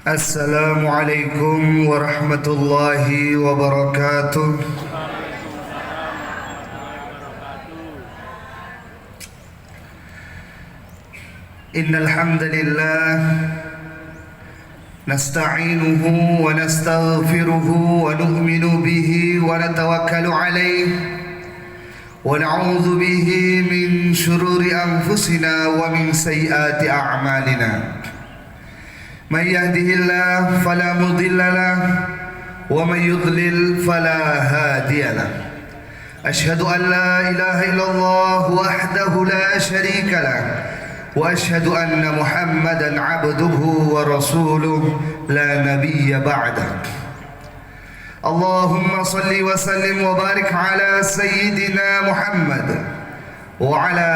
Assalamualaikum warahmatullahi wabarakatuh. Innal hamdalillah nasta'inuhu wa nastaghfiruhu wa nu'minu bihi wa natawakkalu alayhi wa na'udzu bihi min shururi anfusina wa min sayyiati a'malina. من يهده الله فلا مضل له ومن يضلل فلا هادي له أشهد أن لا إله إلا الله وحده لا شريك له وأشهد أن محمدا عبده ورسوله لا نبي بعده اللهم صل وسلم وبارك على سيدنا محمد وعلى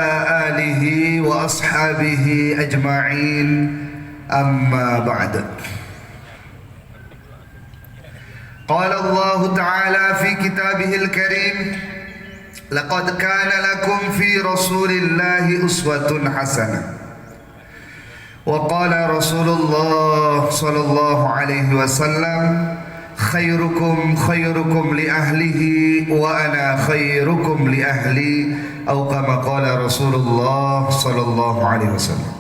آله وأصحابه أجمعين أما بعد قال الله تعالى في كتابه الكريم لقد كان لكم في رسول الله أسوة حسنة وقال رسول الله صلى الله عليه وسلم خيركم خيركم لأهله وأنا خيركم لأهلي أو كما قال رسول الله صلى الله عليه وسلم.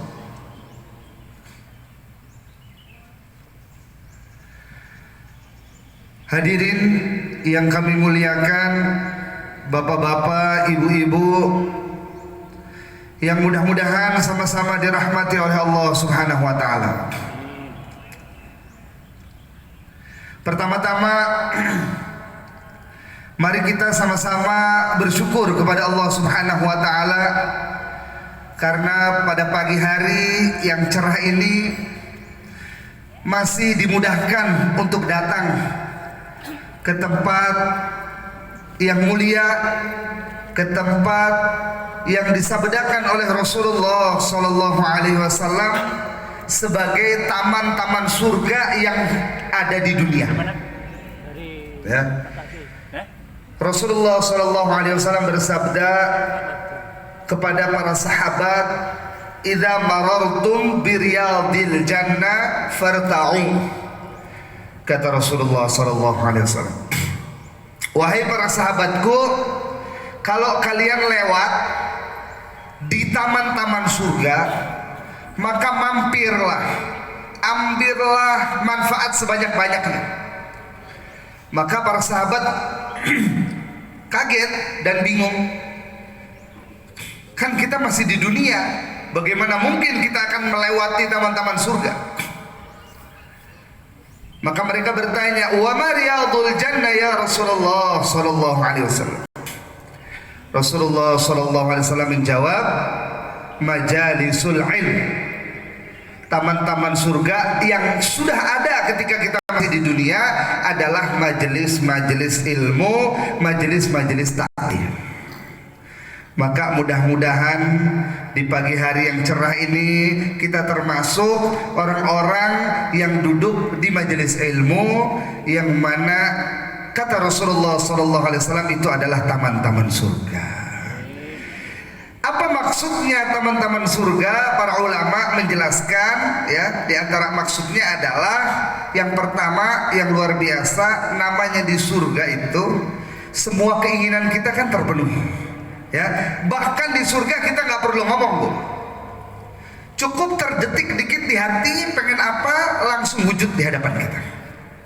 Hadirin yang kami muliakan, bapak-bapak, ibu-ibu, yang mudah-mudahan sama-sama dirahmati oleh Allah Subhanahu wa taala. Pertama-tama mari kita sama-sama bersyukur kepada Allah Subhanahu wa taala karena pada pagi hari yang cerah ini masih dimudahkan untuk datang ke tempat yang mulia, ke tempat yang disabdakan oleh Rasulullah sallallahu alaihi wasallam sebagai taman-taman surga yang ada di dunia. Ya. Rasulullah sallallahu alaihi wasallam bersabda kepada para sahabat, "Idza marartum biriyadil jannah farta'u." Kata Rasulullah sallallahu alaihi wasallam, "Wahai para sahabatku, kalau kalian lewat di taman-taman surga, maka mampirlah, ambillah manfaat sebanyak-banyaknya." Maka para sahabat kaget dan bingung. Kan kita masih di dunia, bagaimana mungkin kita akan melewati taman-taman surga? Maka mereka bertanya, "Wa ma riyadul jannah ya Rasulullah sallallahu alaihi wasallam?" Rasulullah sallallahu alaihi wasallam menjawab, "Majalisul ilm." Taman-taman surga yang sudah ada ketika kita masih di dunia adalah majelis-majelis ilmu, majelis-majelis taklim. Maka mudah-mudahan di pagi hari yang cerah ini kita termasuk orang-orang yang duduk di majelis ilmu yang mana kata Rasulullah SAW itu adalah taman-taman surga. Apa maksudnya taman-taman surga? Para ulama menjelaskan, ya, di antara maksudnya adalah yang pertama yang luar biasa, namanya di surga itu semua keinginan kita kan terpenuhi. Ya, bahkan di surga kita nggak perlu ngomong, Bu. Cukup terdetik dikit di hati, pengen apa langsung wujud di hadapan kita.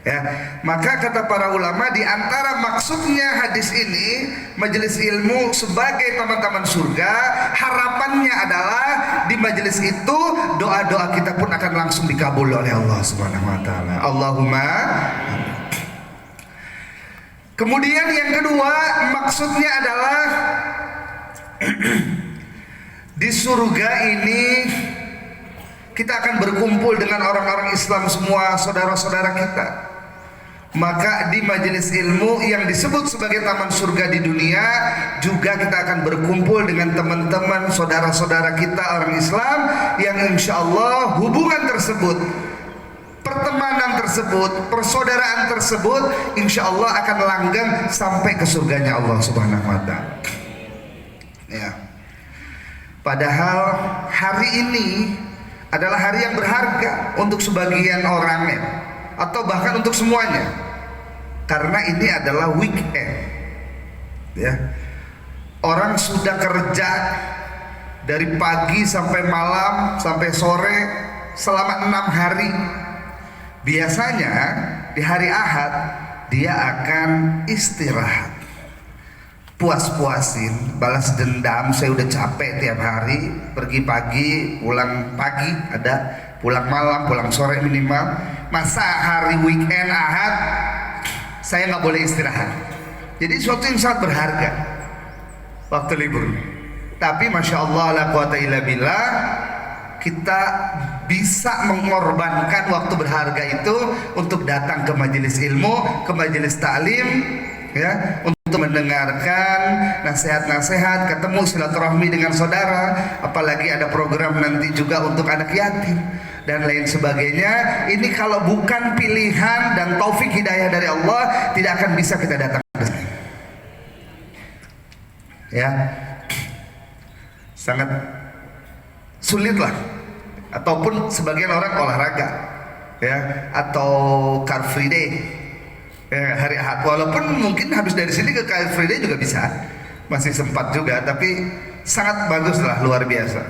Ya, maka kata para ulama di antara maksudnya hadis ini majelis ilmu sebagai taman-taman surga, harapannya adalah di majelis itu doa-doa kita pun akan langsung dikabul oleh Allah Subhanahu wa taala. Allahumma. Kemudian yang kedua maksudnya adalah di surga ini kita akan berkumpul dengan orang-orang Islam semua, saudara-saudara kita. Maka di majelis ilmu yang disebut sebagai taman surga di dunia juga kita akan berkumpul dengan teman-teman saudara-saudara kita orang Islam yang insya Allah hubungan tersebut, pertemanan tersebut, persaudaraan tersebut insya Allah akan langgeng sampai ke surganya Allah Subhanahu wa taala. Ya. Padahal hari ini adalah hari yang berharga untuk sebagian orangnya atau bahkan untuk semuanya, karena ini adalah weekend. Ya, orang sudah kerja dari pagi sampai malam sampai sore selama 6 hari. Biasanya di hari Ahad dia akan istirahat, puas-puasin, balas dendam. Saya udah capek tiap hari, pergi pagi, pulang pagi, ada pulang malam, pulang sore minimal. Masa hari weekend Ahad saya nggak boleh istirahat? Jadi suatu yang sangat berharga waktu libur. Tapi masya Allah la quwata illa billah, kita bisa mengorbankan waktu berharga itu untuk datang ke majelis ilmu, ke majelis taklim, ya, untuk mendengarkan nasihat-nasihat, ketemu silaturahmi dengan saudara, apalagi ada program nanti juga untuk anak yatim dan lain sebagainya. Ini kalau bukan pilihan dan taufik hidayah dari Allah, tidak akan bisa kita datang ke sini. Ya, sangat sulit lah. Ataupun sebagian orang olahraga, ya, atau Car Free Day, ya, hari Ahad. Walaupun mungkin habis dari sini ke Car Free Day juga bisa, masih sempat juga, tapi sangat bagus lah, luar biasa.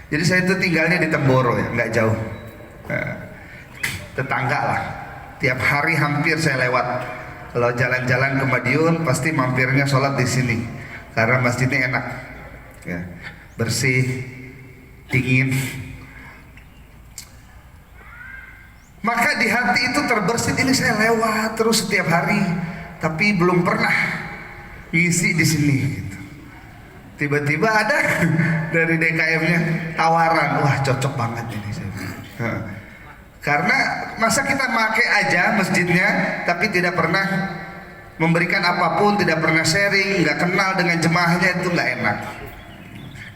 Jadi saya itu tinggalnya di Temboro, ya, nggak jauh, tetangga lah. Tiap hari hampir saya lewat. Kalau jalan-jalan ke Madiun pasti mampirnya sholat di sini, karena masjidnya enak, ya, bersih, dingin. Maka di hati itu terbersit, ini saya lewat terus setiap hari, tapi belum pernah ngisi di sini. Gitu. Tiba-tiba ada dari DKM-nya tawaran, wah cocok banget ini saya. Karena masa kita pakai aja masjidnya, tapi tidak pernah memberikan apapun, tidak pernah sharing, nggak kenal dengan jemaahnya, itu nggak enak.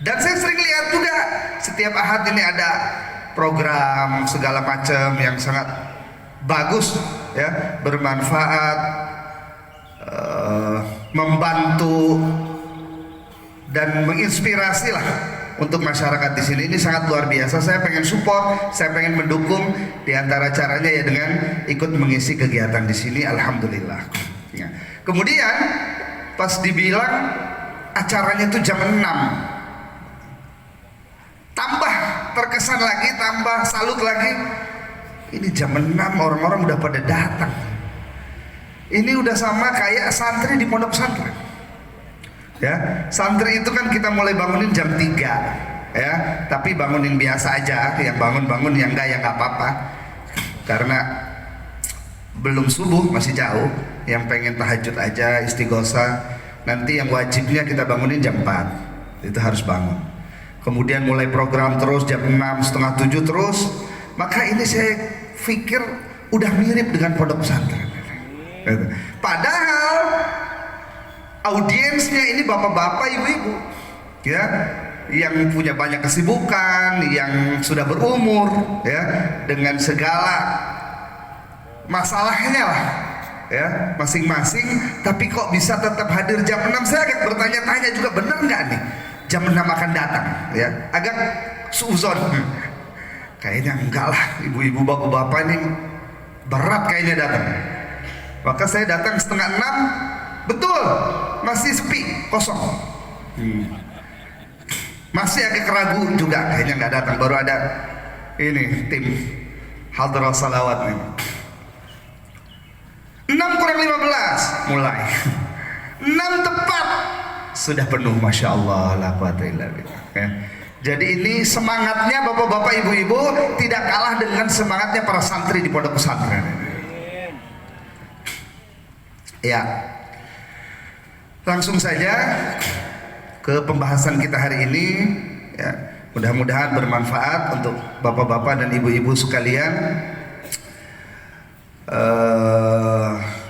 Dan saya sering lihat juga setiap Ahad ini ada program segala macam yang sangat bagus, ya, bermanfaat, membantu dan menginspirasi lah untuk masyarakat di sini. Ini sangat luar biasa. Saya pengen support, saya pengen mendukung. Di antara caranya ya dengan ikut mengisi kegiatan di sini. Alhamdulillah. Ya. Kemudian pas dibilang acaranya itu jam 6, tambah terkesan lagi, tambah salut lagi. Ini jam 6 orang-orang udah pada datang. Ini udah sama kayak santri di pondok pesantren. Ya, santri itu kan kita mulai bangunin jam 3, ya, tapi bangunin biasa aja, yang bangun-bangun, yang enggak ya nggak apa-apa. Karena belum subuh, masih jauh. Yang pengen tahajud aja, istighosah. Nanti yang wajibnya kita bangunin jam 4. Itu harus bangun. Kemudian mulai program terus jam 6, setengah 7 terus. Maka ini saya pikir udah mirip dengan pondok pesantren. Padahal audiensnya ini bapak-bapak, ibu-ibu, ya, yang punya banyak kesibukan, yang sudah berumur, ya, dengan segala masalahnya lah, ya, masing-masing. Tapi kok bisa tetap hadir jam 6? Saya agak bertanya-tanya juga, bener nggak nih jam 6 akan datang, ya, agak suuzon. Kayaknya enggak lah, ibu-ibu bapak-bapak ini berat kayaknya datang. Maka saya datang setengah 6, betul, masih sepi, kosong. Masih agak ragu juga, kayaknya nggak datang. Baru ada ini tim Hadrah Salawat nih. 6 kurang 15 mulai. 6 tepat sudah penuh, masya Allah, la quwata illa billah. Ya. Jadi ini semangatnya bapak-bapak, ibu-ibu tidak kalah dengan semangatnya para santri di pondok pesantren. Ya, langsung saja ke pembahasan kita hari ini. Ya, mudah-mudahan bermanfaat untuk bapak-bapak dan ibu-ibu sekalian.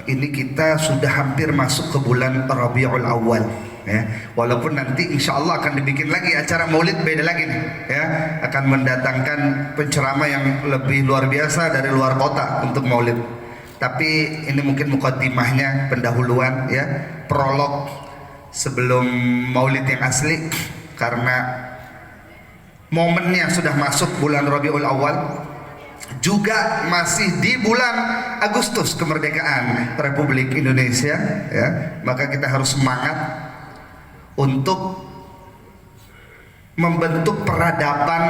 Ini kita sudah hampir masuk ke bulan Rabiul Awal, ya. Walaupun nanti insya Allah akan dibikin lagi acara maulid, beda lagi nih, ya. Akan mendatangkan penceramah yang lebih luar biasa dari luar kota untuk maulid. Tapi ini mungkin mukaddimahnya, pendahuluan, ya, prolog sebelum maulid yang asli, karena momennya sudah masuk bulan Rabiul Awal. Juga masih di bulan Agustus kemerdekaan Republik Indonesia, ya. Maka kita harus semangat untuk membentuk peradaban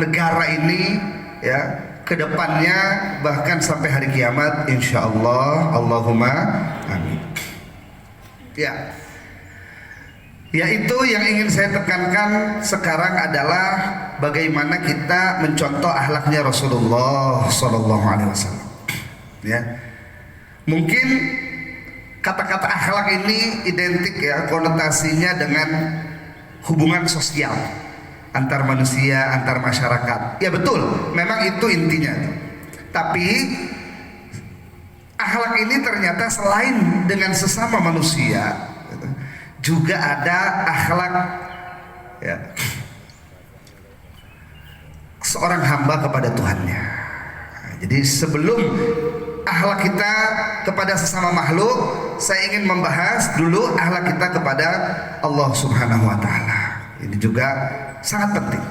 negara ini, ya, kedepannya bahkan sampai hari kiamat insyaallah. Allahumma amin. Ya, yaitu yang ingin saya tekankan sekarang adalah bagaimana kita mencontoh akhlaknya Rasulullah Sallallahu Alaihi Wasallam. Ya, mungkin kata-kata akhlak ini identik, ya, konotasinya dengan hubungan sosial antar manusia, antar masyarakat. Ya betul, memang itu intinya. Tapi akhlak ini ternyata selain dengan sesama manusia, juga ada akhlak, ya, seorang hamba kepada Tuhannya. Jadi sebelum akhlak kita kepada sesama makhluk, saya ingin membahas dulu akhlak kita kepada Allah Subhanahu wa taala. Ini juga sangat penting.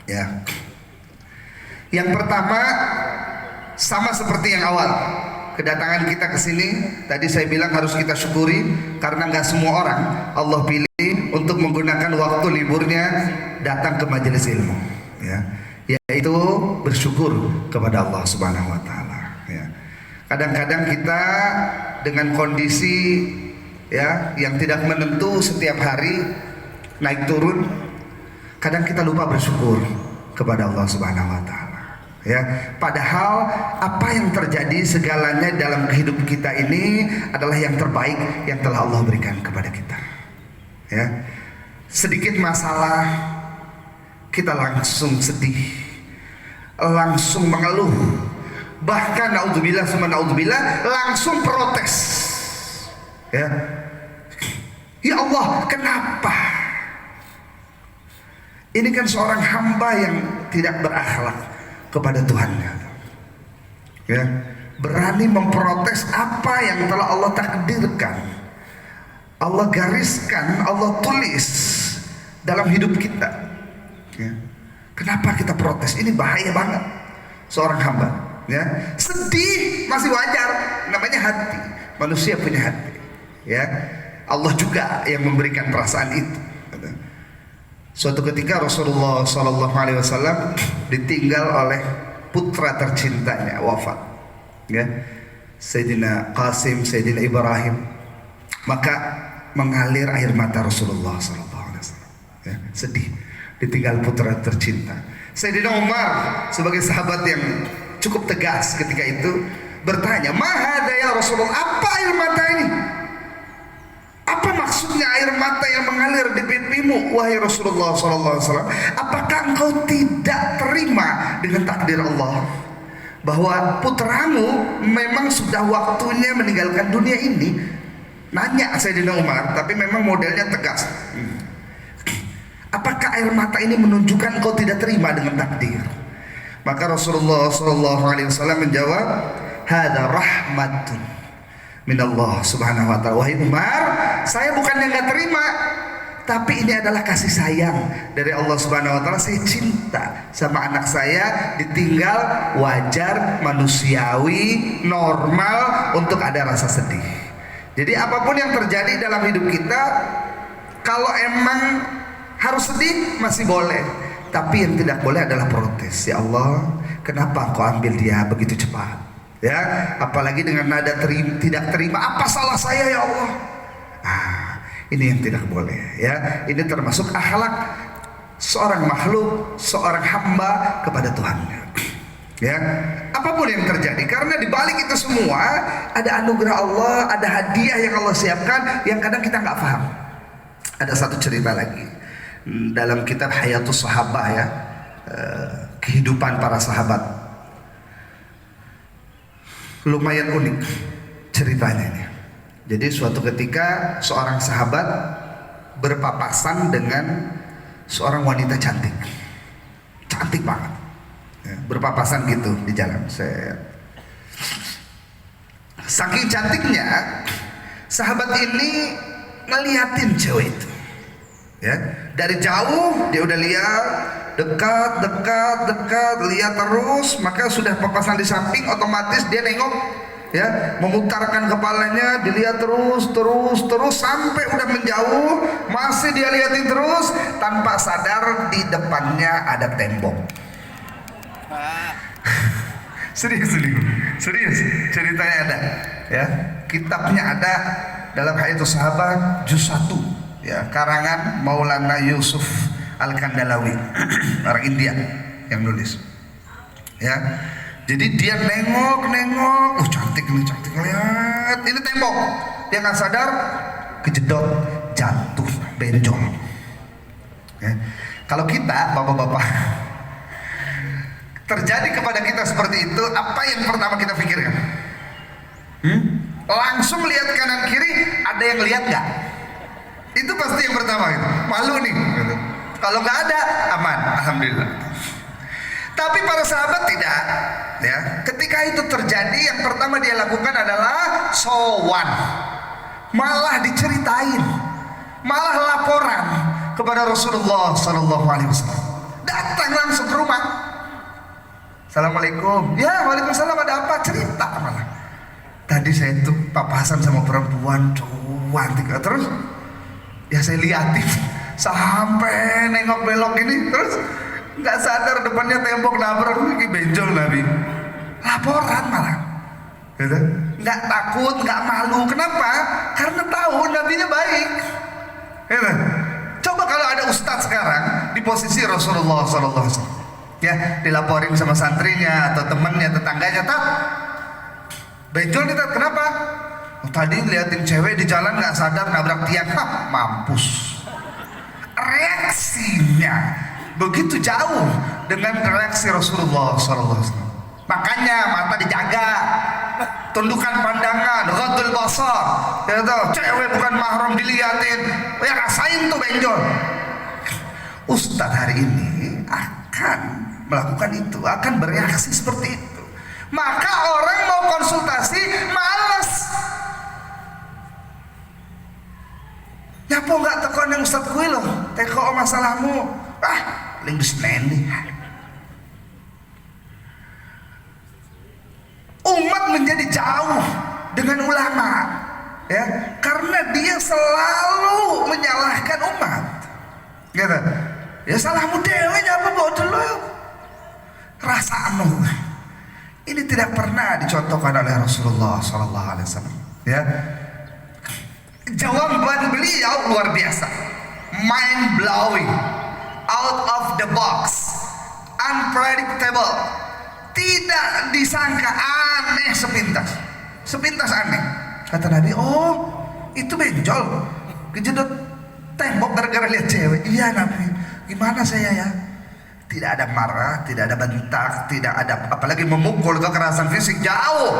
Ya. Yang pertama, sama seperti yang awal, kedatangan kita ke sini tadi saya bilang harus kita syukuri, karena nggak semua orang Allah pilih untuk menggunakan waktu liburnya datang ke majelis ilmu, ya, yaitu bersyukur kepada Allah Subhanahu wa taala, ya. Kadang-kadang kita dengan kondisi, ya, yang tidak menentu setiap hari naik turun, kadang kita lupa bersyukur kepada Allah Subhanahu wa taala. Ya, padahal apa yang terjadi segalanya dalam kehidupan kita ini adalah yang terbaik yang telah Allah berikan kepada kita. Ya, sedikit masalah kita langsung sedih, langsung mengeluh, bahkan naudzubillah summa naudzubillah langsung protes. Ya, ya Allah, kenapa? Ini kan seorang hamba yang tidak berakhlak kepada Tuhannya, ya, berani memprotes apa yang telah Allah takdirkan, Allah gariskan, Allah tulis dalam hidup kita, ya. Kenapa kita protes? Ini bahaya banget. Seorang hamba, ya, sedih masih wajar, namanya hati, manusia punya hati, ya. Allah juga yang memberikan perasaan itu. Suatu ketika Rasulullah Sallallahu Alaihi Wasallam ditinggal oleh putra tercintanya, wafat, ya, Sayyidina Qasim, Sayyidina Ibrahim. Maka mengalir air mata Rasulullah Sallallahu Alaihi Wasallam, ya, sedih ditinggal putra tercinta. Sayyidina Umar sebagai sahabat yang cukup tegas ketika itu bertanya, "Mahada ya Rasulullah, apa air mata ini? Apa maksudnya air mata yang mengalir di pipimu, wahai Rasulullah Sallallahu Alaihi Wasallam? Apakah engkau tidak terima dengan takdir Allah bahwa putramu memang sudah waktunya meninggalkan dunia ini?" Nanya Sayyidina Umar, tapi memang modelnya tegas. Apakah air mata ini menunjukkan engkau tidak terima dengan takdir? Maka Rasulullah Sallallahu Alaihi Wasallam menjawab, "Hada rahmatun minallah Subhanahu wa ta'ala." Wahai Umar, saya bukannya nggak terima, tapi ini adalah kasih sayang dari Allah Subhanahu wa ta'ala. Saya cinta sama anak saya, ditinggal, wajar, manusiawi, normal untuk ada rasa sedih. Jadi apapun yang terjadi dalam hidup kita, kalau emang harus sedih masih boleh, tapi yang tidak boleh adalah protes. Ya Allah, kenapa engkau ambil dia begitu cepat? Ya, apalagi dengan nada tidak terima, apa salah saya ya Allah? Ini yang tidak boleh ya. Ini termasuk akhlak seorang makhluk, seorang hamba kepada Tuhannya. Ya, apapun yang terjadi, karena di balik itu semua ada anugerah Allah, ada hadiah yang Allah siapkan yang kadang kita nggak paham. Ada satu cerita lagi dalam kitab Hayatus Sahabah ya, kehidupan para sahabat. Lumayan unik ceritanya ini. Jadi suatu ketika seorang sahabat berpapasan dengan seorang wanita cantik, cantik banget, ya, berpapasan gitu di jalan. Saking cantiknya, sahabat ini ngeliatin cewek itu, ya, dari jauh dia udah lihat, dekat, lihat terus, maka sudah papasan di samping, otomatis dia nengok, ya, memutarkan kepalanya, dilihat terus sampai udah menjauh, masih dia liatin terus, tanpa sadar di depannya ada tembok. serius ceritanya ada, ya, kitabnya ada dalam Hayatus Sahabah juz 1, ya, karangan Maulana Yusuf Al-Kandalawi, orang India yang nulis, ya. Jadi dia nengok, cantik lihat, ini tembok, dia nggak sadar, kejedot, jatuh, benjol. Ya. Kalau kita, bapak-bapak, terjadi kepada kita seperti itu, apa yang pertama kita pikirkan? Langsung lihat kanan kiri, ada yang lihat nggak? Itu pasti yang pertama, gitu. Malu nih. Gitu. Kalau nggak ada, aman, alhamdulillah. Tapi para sahabat tidak, ya. Ketika itu terjadi, yang pertama dia lakukan adalah sowan, malah diceritain, malah laporan kepada Rasulullah SAW. Datang langsung ke rumah. Assalamualaikum. Ya, waalaikumsalam, ada apa? Cerita malah. Tadi saya tuh papasan sama perempuan cantik, terus ya saya liatin sampai nengok belok ini, terus nggak sadar depannya tembok, nabrak, lagi benjol Nabi. Laporan malah, gitu. Nggak takut, nggak malu. Kenapa? Karena tahu Nabinya baik. Gitu. Coba kalau ada ustadz sekarang di posisi Rasulullah SAW, ya, dilaporin sama santrinya atau temannya, tetangganya, tak benjol nih, tak, kenapa? Oh, tadi ngeliatin cewek di jalan nggak sadar nabrak tiang, mampus. Reaksinya begitu jauh dengan reaksi Rasulullah SAW. Makanya mata dijaga, tundukan pandangan, ghadul basar, ya tahu, cewek bukan mahram diliatin, ya rasain tuh benjol. Ustadz hari ini akan melakukan itu, akan bereaksi seperti itu. Maka orang mau konsultasi malas. Ya po nggak tekon yang Ustadz gue loh, teko masalahmu, lingus nendi. Umat menjadi jauh dengan ulama, ya, karena dia selalu menyalahkan umat, gitu. Ya salahmu dewe, apa bawa dulu, rasa anu. Ini tidak pernah dicontohkan oleh Rasulullah SAW, ya. Jawaban beliau luar biasa, mind blowing, out of the box, unpredictable, tidak disangka, aneh sepintas aneh. Kata Nabi, oh itu benjol, kejedot tembok gara-gara lihat cewek. Iya Nabi, gimana saya ya? Tidak ada marah, tidak ada bentak, tidak ada apalagi memukul, kekerasan fisik, jauh.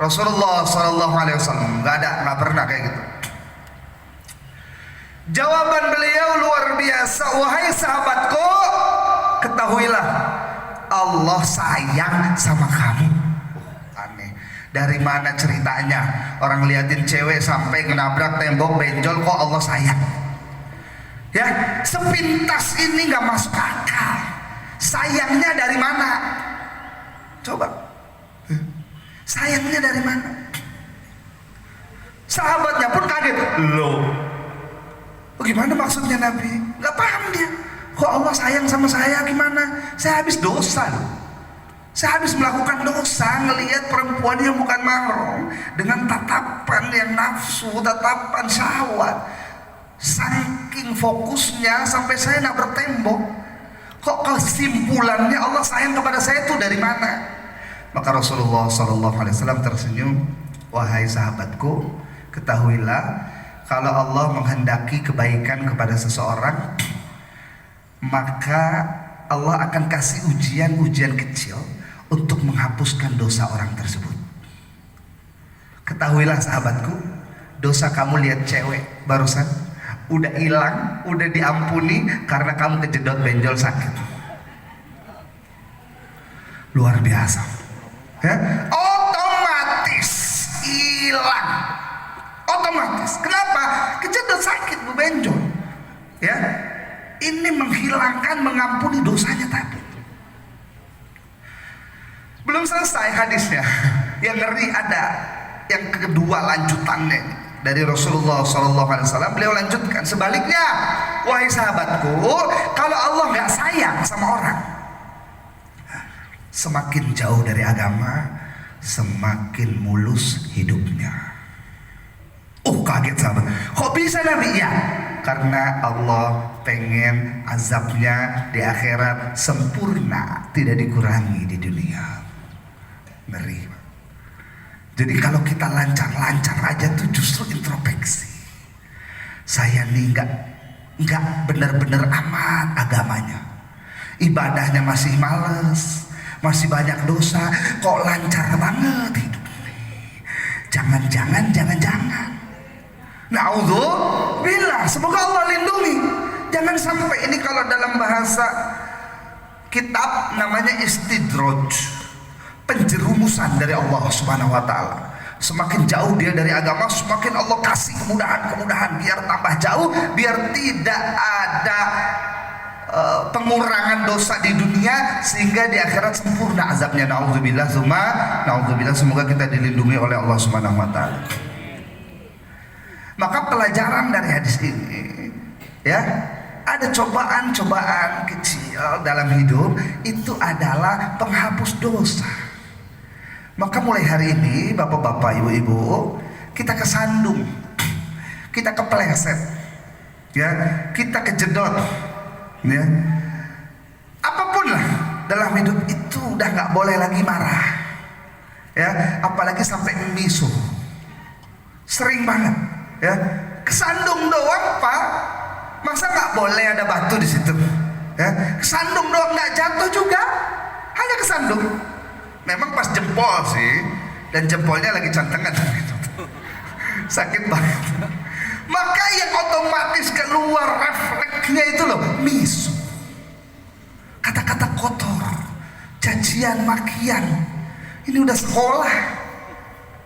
Rasulullah SAW nggak pernah kayak gitu. Jawaban beliau luar biasa, wahai sahabatku, ketahuilah Allah sayang sama kamu. Aneh, dari mana ceritanya? Orang liatin cewek sampai ngenabrak tembok benjol, kok Allah sayang? Ya, sepintas ini nggak masuk akal. Sayangnya dari mana? Coba, sayangnya dari mana? Sahabatnya pun kaget. Loh, bagaimana maksudnya Nabi? Nggak paham dia. Kok Allah sayang sama saya, gimana? Saya habis dosa loh. Saya habis melakukan dosa, ngelihat perempuan yang bukan mahram dengan tatapan yang nafsu, tatapan syahwat. Saking fokusnya sampai saya nabrak tembok. Kok kesimpulannya Allah sayang kepada saya itu dari mana? Maka Rasulullah SAW tersenyum, wahai sahabatku, ketahuilah kalau Allah menghendaki kebaikan kepada seseorang, maka Allah akan kasih ujian-ujian kecil untuk menghapuskan dosa orang tersebut. Ketahuilah sahabatku, dosa kamu lihat cewek barusan udah hilang, udah diampuni karena kamu kejedot benjol sakit. Luar biasa, ya? Otomatis hilang, otomatis. Kenapa? Kejedot sakit bu benjol, ya. Ini menghilangkan, mengampuni dosanya tadi. Belum selesai hadisnya, yang ngeri ada yang kedua lanjutannya dari Rasulullah SAW. Beliau lanjutkan, sebaliknya, wahai sahabatku, kalau Allah nggak sayang sama orang, semakin jauh dari agama, semakin mulus hidupnya. Kaget sahabat, kok bisa Nabi? Ya, karena Allah pengen azabnya di akhirat sempurna, tidak dikurangi di dunia. Ngeri. Jadi kalau kita lancar-lancar aja tuh justru introspeksi. Saya nih nggak benar-benar amat agamanya, ibadahnya masih males, masih banyak dosa, kok lancar banget hidup ini. Jangan. Na'udzubillah, semoga Allah lindungi. Jangan sampai ini, kalau dalam bahasa kitab namanya istidraj, penjerumusan dari Allah Subhanahu wa taala. Semakin jauh dia dari agama, semakin Allah kasih kemudahan biar tambah jauh, biar tidak ada pengurangan dosa di dunia sehingga di akhirat sempurna azabnya. Na'udzubillah, na'udzubillah, semoga kita dilindungi oleh Allah Subhanahu wa taala. Maka pelajaran dari hadis ini, ya, ada cobaan-cobaan kecil dalam hidup itu adalah penghapus dosa. Maka mulai hari ini bapak-bapak, ibu-ibu, kita kesandung, kita kepleset, ya, kita kejedot, ya, apapun lah dalam hidup itu udah nggak boleh lagi marah, ya, apalagi sampai membisu. Sering banget, ya, kesandung doang pak, masa nggak boleh ada batu di situ, ya, kesandung doang, nggak jatuh juga, hanya kesandung. Memang pas jempol sih, dan jempolnya lagi cantengan gitu. Sakit banget. Maka yang otomatis keluar refleksnya itu loh, misu, kata-kata kotor, cacian, makian. Ini udah sekolah,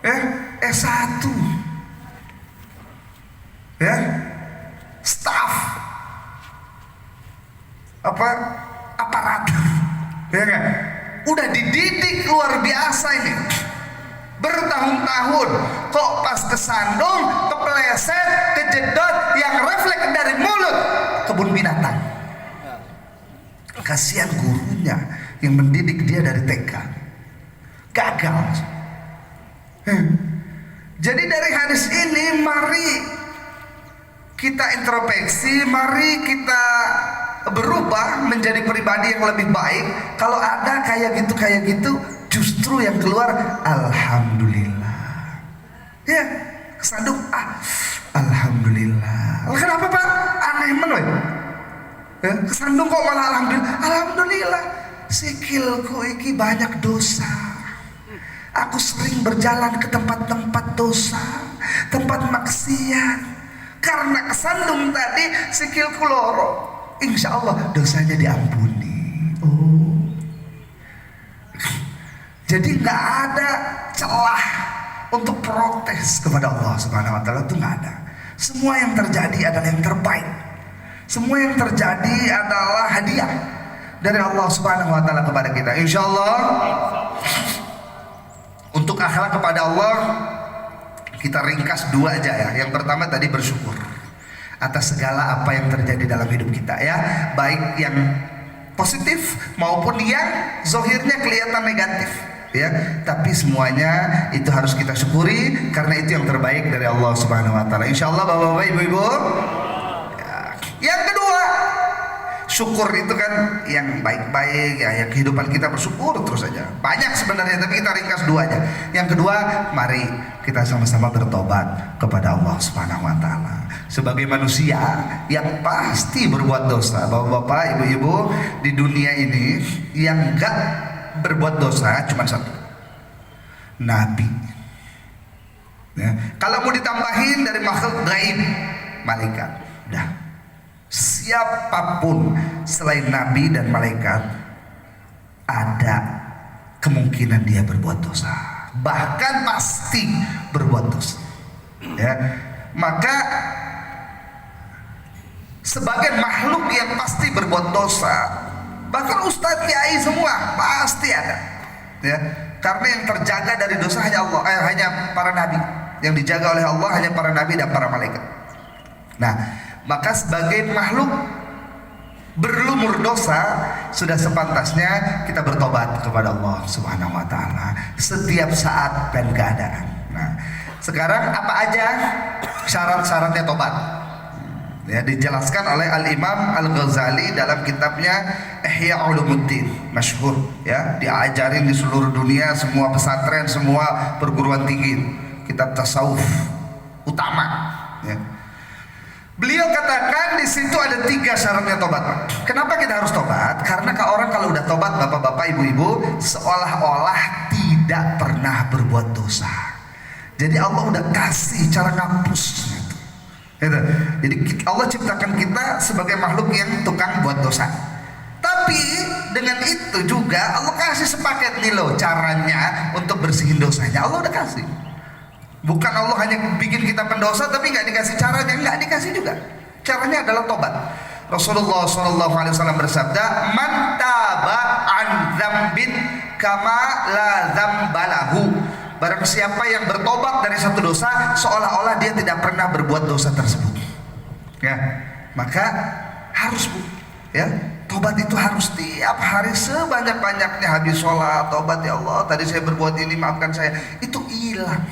ya, S1, ya, staff, aparat, ya kan? Udah dididik luar biasa ini bertahun-tahun, kok pas kesandung, kepleset, kejedot, yang refleks dari mulut kebun binatang. Kasihan gurunya yang mendidik dia dari TK, gagal. Jadi dari hadis ini mari kita introspeksi, mari kita berubah menjadi pribadi yang lebih baik. Kalau ada kayak gitu, justru yang keluar alhamdulillah, ya, kesandung, alhamdulillah. Kenapa pak? Aneh banget, ya, kesandung kok malah alhamdulillah. Sikilku iki banyak dosa, aku sering berjalan ke tempat-tempat dosa, tempat maksiat. Karena kesandung tadi sikilku loro, insya Allah dosanya diampuni. Jadi nggak ada celah untuk protes kepada Allah Subhanahu wa taala, itu nggak ada. Semua yang terjadi adalah yang terbaik. Semua yang terjadi adalah hadiah dari Allah Subhanahu wa taala kepada kita. Insya Allah untuk akhlak kepada Allah kita ringkas dua aja ya. Yang pertama tadi bersyukur atas segala apa yang terjadi dalam hidup kita, ya, baik yang positif maupun yang zohirnya kelihatan negatif, ya. Tapi semuanya itu harus kita syukuri karena itu yang terbaik dari Allah Subhanahu wa taala. Insyaallah Bapak-bapak, Ibu-ibu. Ya. Yang kedua, syukur itu kan yang baik-baik, ya, yang kehidupan kita bersyukur terus saja. Banyak sebenarnya, tapi kita ringkas dua aja. Yang kedua, mari kita sama-sama bertobat kepada Allah Subhanahu wa taala. Sebagai manusia yang pasti berbuat dosa, Bapak-bapak, Ibu-ibu, di dunia ini yang enggak berbuat dosa cuma satu, Nabi. Ya. Kalau mau ditambahin dari makhluk gaib, malaikat, dah. Siapapun selain Nabi dan malaikat ada kemungkinan dia berbuat dosa, bahkan pasti berbuat dosa, ya. Maka sebagai makhluk yang pasti berbuat dosa, bahkan ustadz kiai semua pasti ada, ya. Karena yang terjaga dari dosa hanya Allah, hanya para nabi. Yang dijaga oleh Allah hanya para nabi dan para malaikat. Nah, maka sebagai makhluk berlumur dosa, sudah sepantasnya kita bertobat kepada Allah Subhanahu wa taala setiap saat dan keadaan. Nah, sekarang apa aja syarat-syaratnya tobat? Ya, dijelaskan oleh Al-Imam Al-Ghazali dalam kitabnya Ihya Ulumuddin, masyhur, ya, diajarin di seluruh dunia, semua pesantren, semua perguruan tinggi, kitab tasawuf utama, ya. Beliau katakan di situ ada 3 syaratnya tobat. Kenapa kita harus tobat? Karena orang kalau udah tobat, bapak-bapak, ibu-ibu, seolah-olah tidak pernah berbuat dosa. Jadi Allah udah kasih cara ngapusnya. Gitu. Jadi Allah ciptakan kita sebagai makhluk yang tukang buat dosa. Tapi dengan itu juga Allah kasih sepaket nih loh caranya untuk bersihin dosanya. Allah udah kasih. Bukan Allah hanya bikin kita pendosa tapi nggak dikasih caranya, nggak dikasih juga. Caranya adalah tobat. Rasulullah SAW bersabda, "Man taba an dzambin kama la dzambalahu." Barang siapa yang bertobat dari satu dosa seolah-olah dia tidak pernah berbuat dosa tersebut. Ya, maka harus, Bu, ya. Tobat itu harus tiap hari sebanyak-banyaknya, habis sholat tobat, ya Allah tadi saya berbuat ini, maafkan saya. Itu hilang,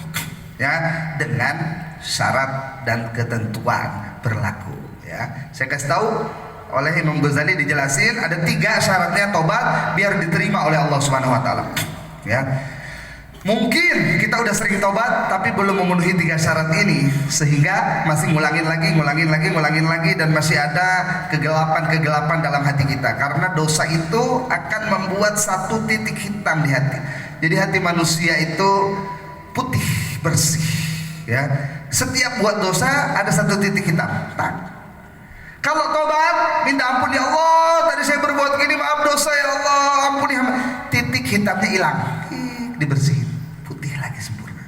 ya, dengan syarat dan ketentuan berlaku, ya. Saya kasih tahu oleh Imam Ghazali, dijelasin ada 3 syaratnya tobat biar diterima oleh Allah Subhanahu wa taala, ya. Mungkin kita udah sering tobat tapi belum memenuhi 3 syarat ini, sehingga masih ngulangin lagi dan masih ada kegelapan dalam hati kita. Karena dosa itu akan membuat satu titik hitam di hati. Jadi hati manusia itu putih, bersih, ya. Setiap buat dosa ada satu titik hitam. Nah, kalau tobat, minta ampun, ya Allah tadi saya berbuat gini, maaf dosa ya Allah, ampuni hamba. Titik hitamnya hilang, dibersihin, putih lagi, sempurna.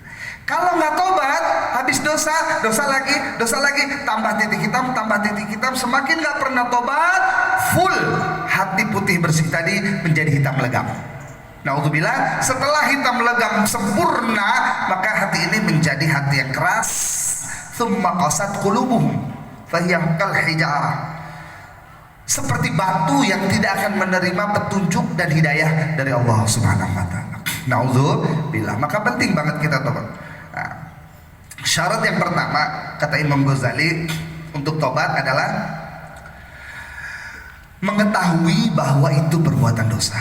Kalau nggak tobat, habis dosa lagi, tambah titik hitam, semakin nggak pernah tobat, full hati putih bersih tadi menjadi hitam legam. Na'udzubillah, setelah hitam legam sempurna, maka hati ini menjadi hati yang keras. Tsumma qasat qulubuhum fahiya kal hijarah, seperti batu yang tidak akan menerima petunjuk dan hidayah dari Allah Subhanahu wa taala. Na'udzubillah. Maka penting banget kita tobat. Nah, syarat yang pertama kata Imam Ghazali untuk tobat adalah mengetahui bahwa itu perbuatan dosa.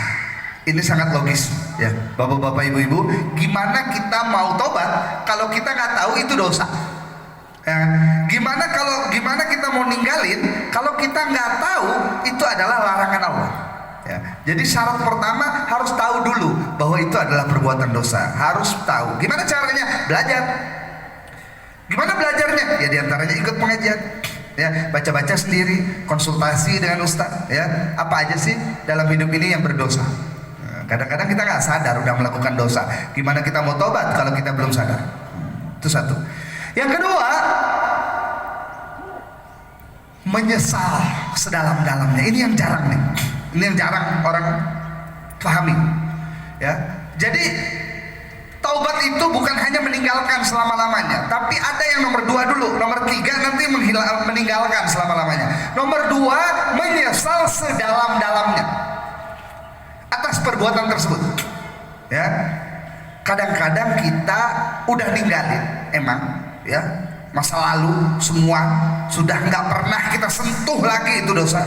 Ini sangat logis, ya, bapak-bapak, ibu-ibu. Gimana kita mau tobat kalau kita nggak tahu itu dosa? Ya, gimana kita mau ninggalin kalau kita nggak tahu itu adalah larangan Allah? Ya, jadi syarat pertama harus tahu dulu bahwa itu adalah perbuatan dosa. Harus tahu. Gimana caranya? Belajar. Gimana belajarnya? Ya diantaranya ikut pengajian, ya, baca-baca sendiri, konsultasi dengan ustaz, ya. Apa aja sih dalam hidup ini yang berdosa? Kadang-kadang kita nggak sadar udah melakukan dosa. Gimana kita mau tobat kalau kita belum sadar? Itu satu. Yang kedua, menyesal sedalam-dalamnya. Ini yang jarang nih. Ini yang jarang orang pahami, ya. Jadi taubat itu bukan hanya meninggalkan selama-lamanya, tapi ada yang nomor 2 dulu. Nomor 3 nanti meninggalkan selama-lamanya. Nomor 2, menyesal sedalam-dalamnya. perbuatan tersebut. Ya, kadang-kadang kita udah ninggalin, emang ya, masa lalu semua sudah nggak pernah kita sentuh lagi itu dosa.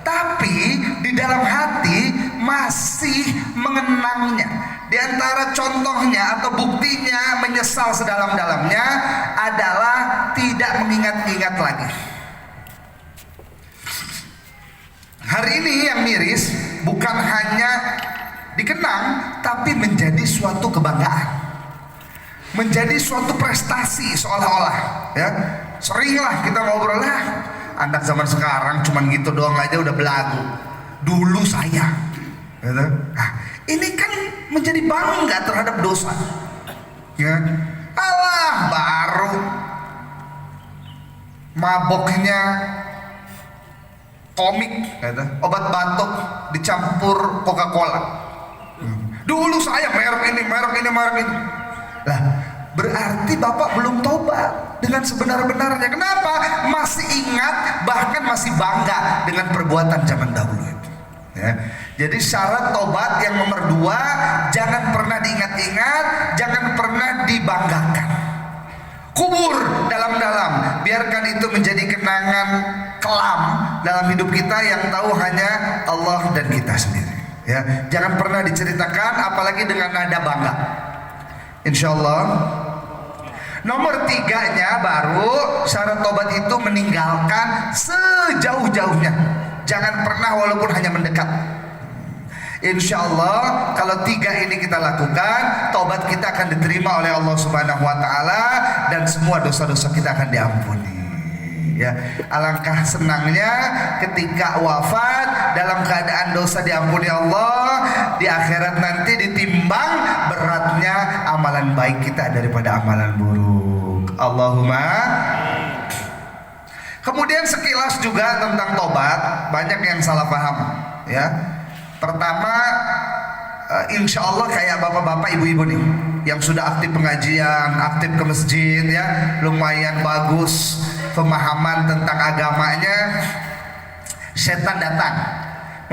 Tapi di dalam hati masih mengenangnya. Di antara contohnya atau buktinya menyesal sedalam-dalamnya adalah tidak mengingat-ingat lagi. Hari ini yang miris bukan hanya dikenang, tapi menjadi suatu kebanggaan, menjadi suatu prestasi seolah-olah. Ya, seringlah kita ngobrol lah, anak zaman sekarang cuman gitu doang aja udah belagu. Dulu saya, gitu. Nah, ini kan menjadi bangga terhadap dosa. Ya, alah baru maboknya komik, gitu. Obat batuk dicampur Coca-Cola. Dulu saya merek ini. Lah, berarti Bapak belum tobat dengan sebenar-benarnya. Kenapa? Masih ingat, bahkan masih bangga dengan perbuatan zaman dahulu itu. Ya. Jadi syarat tobat yang nomor 2, jangan pernah diingat-ingat, jangan pernah dibanggakan. Kubur dalam-dalam, biarkan itu menjadi kenangan kelam dalam hidup kita yang tahu hanya Allah dan kita sendiri. Ya, jangan pernah diceritakan, apalagi dengan nada bangga. Insya Allah. Nomor 3-nya baru syarat tobat itu meninggalkan sejauh-jauhnya. Jangan pernah walaupun hanya mendekat. Insya Allah kalau 3 ini kita lakukan, tobat kita akan diterima oleh Allah Subhanahu Wa Taala dan semua dosa-dosa kita akan diampuni. Ya, alangkah senangnya ketika wafat dalam keadaan dosa diampuni Allah, di akhirat nanti ditimbang beratnya amalan baik kita daripada amalan buruk. Allahumma. Kemudian sekilas juga tentang tobat, banyak yang salah paham. Ya, pertama, insya Allah kayak bapak-bapak, ibu-ibu nih yang sudah aktif pengajian, aktif ke masjid, ya, lumayan bagus pemahaman tentang agamanya. Setan datang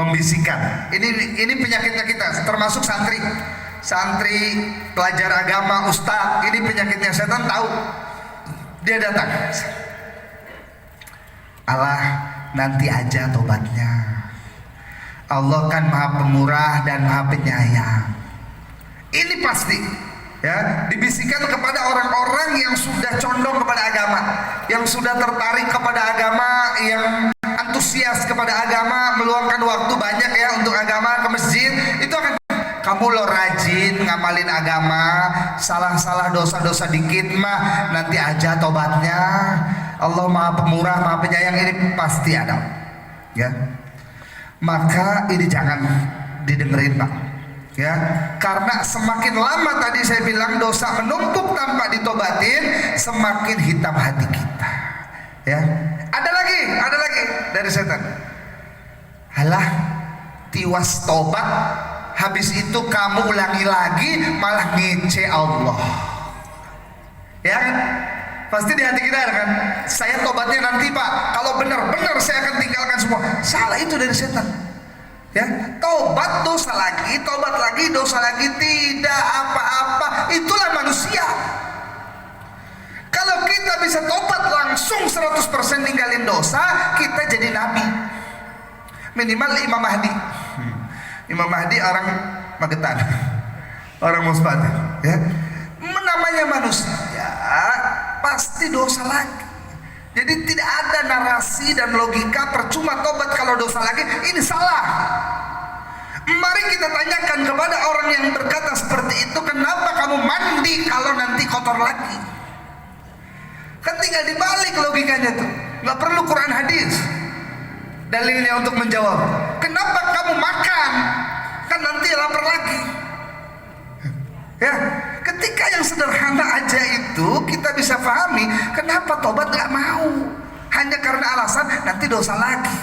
membisikkan. Ini penyakitnya kita, termasuk santri pelajar agama, ustaz. Ini penyakitnya setan, tahu. Dia datang. Allah, nanti aja tobatnya. Allah kan Maha Pemurah dan Maha Penyayang. Ini pasti. Ya, dibisikkan kepada orang-orang yang sudah condong kepada agama, yang sudah tertarik kepada agama, yang antusias kepada agama, meluangkan waktu banyak ya untuk agama, ke masjid. Itu akan, kamu lo rajin ngamalin agama, salah-salah dosa-dosa dikit mah nanti aja tobatnya. Allah Maha Pemurah, Maha Penyayang, ini pasti ada. Ya, maka ini jangan didengerin, Pak. Ya, karena semakin lama tadi saya bilang dosa menumpuk tanpa ditobatin, semakin hitam hati kita. Ya, ada lagi dari setan. Halah, tiwas tobat, habis itu kamu ulangi lagi, malah ngece Allah. Ya kan? Pasti di hati kita ada kan, saya tobatnya nanti Pak, kalau benar-benar saya akan tinggalkan semua. Salah, itu dari setan. Ya, tobat dosa lagi, tobat lagi dosa lagi, tidak apa-apa. Itulah manusia. Kalau kita bisa tobat langsung 100% ninggalin dosa, kita jadi nabi. Minimal Imam Mahdi. Imam Mahdi orang Magetan, orang Musbat. Ya, namanya manusia, pasti dosa lagi. Jadi tidak ada narasi dan logika percuma tobat kalau dosa lagi, ini salah. Mari kita tanyakan kepada orang yang berkata seperti itu, kenapa kamu mandi kalau nanti kotor lagi? Kan tinggal dibalik logikanya tuh, nggak perlu Quran hadis dalilnya untuk menjawab. Kenapa kamu makan? Kan nanti lapar lagi. Ya, ketika yang sederhana aja itu kita bisa pahami, kenapa tobat nggak mau? Hanya karena alasan nanti dosa lagi.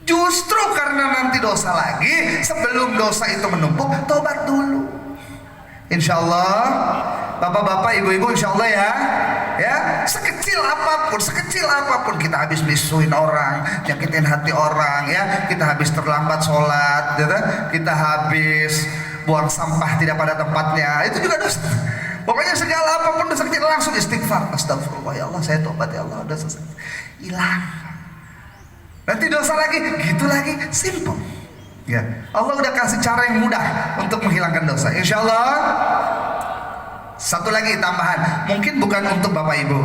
Justru karena nanti dosa lagi, sebelum dosa itu menumpuk, tobat dulu. Insya Allah, bapak-bapak, ibu-ibu, insya Allah ya, sekecil apapun kita habis misuhin orang, nyakitin hati orang, ya, kita habis terlambat sholat, gitu, kita habis buang sampah tidak pada tempatnya, itu juga dosa. Pokoknya segala apapun dosa kecil langsung istighfar, astagfirullah ya Allah, saya tobat ya Allah, dosa hilang. Nanti dosa lagi, gitu lagi, simple. Ya, Allah udah kasih cara yang mudah untuk menghilangkan dosa. Insya Allah. Satu lagi tambahan, mungkin bukan untuk Bapak Ibu,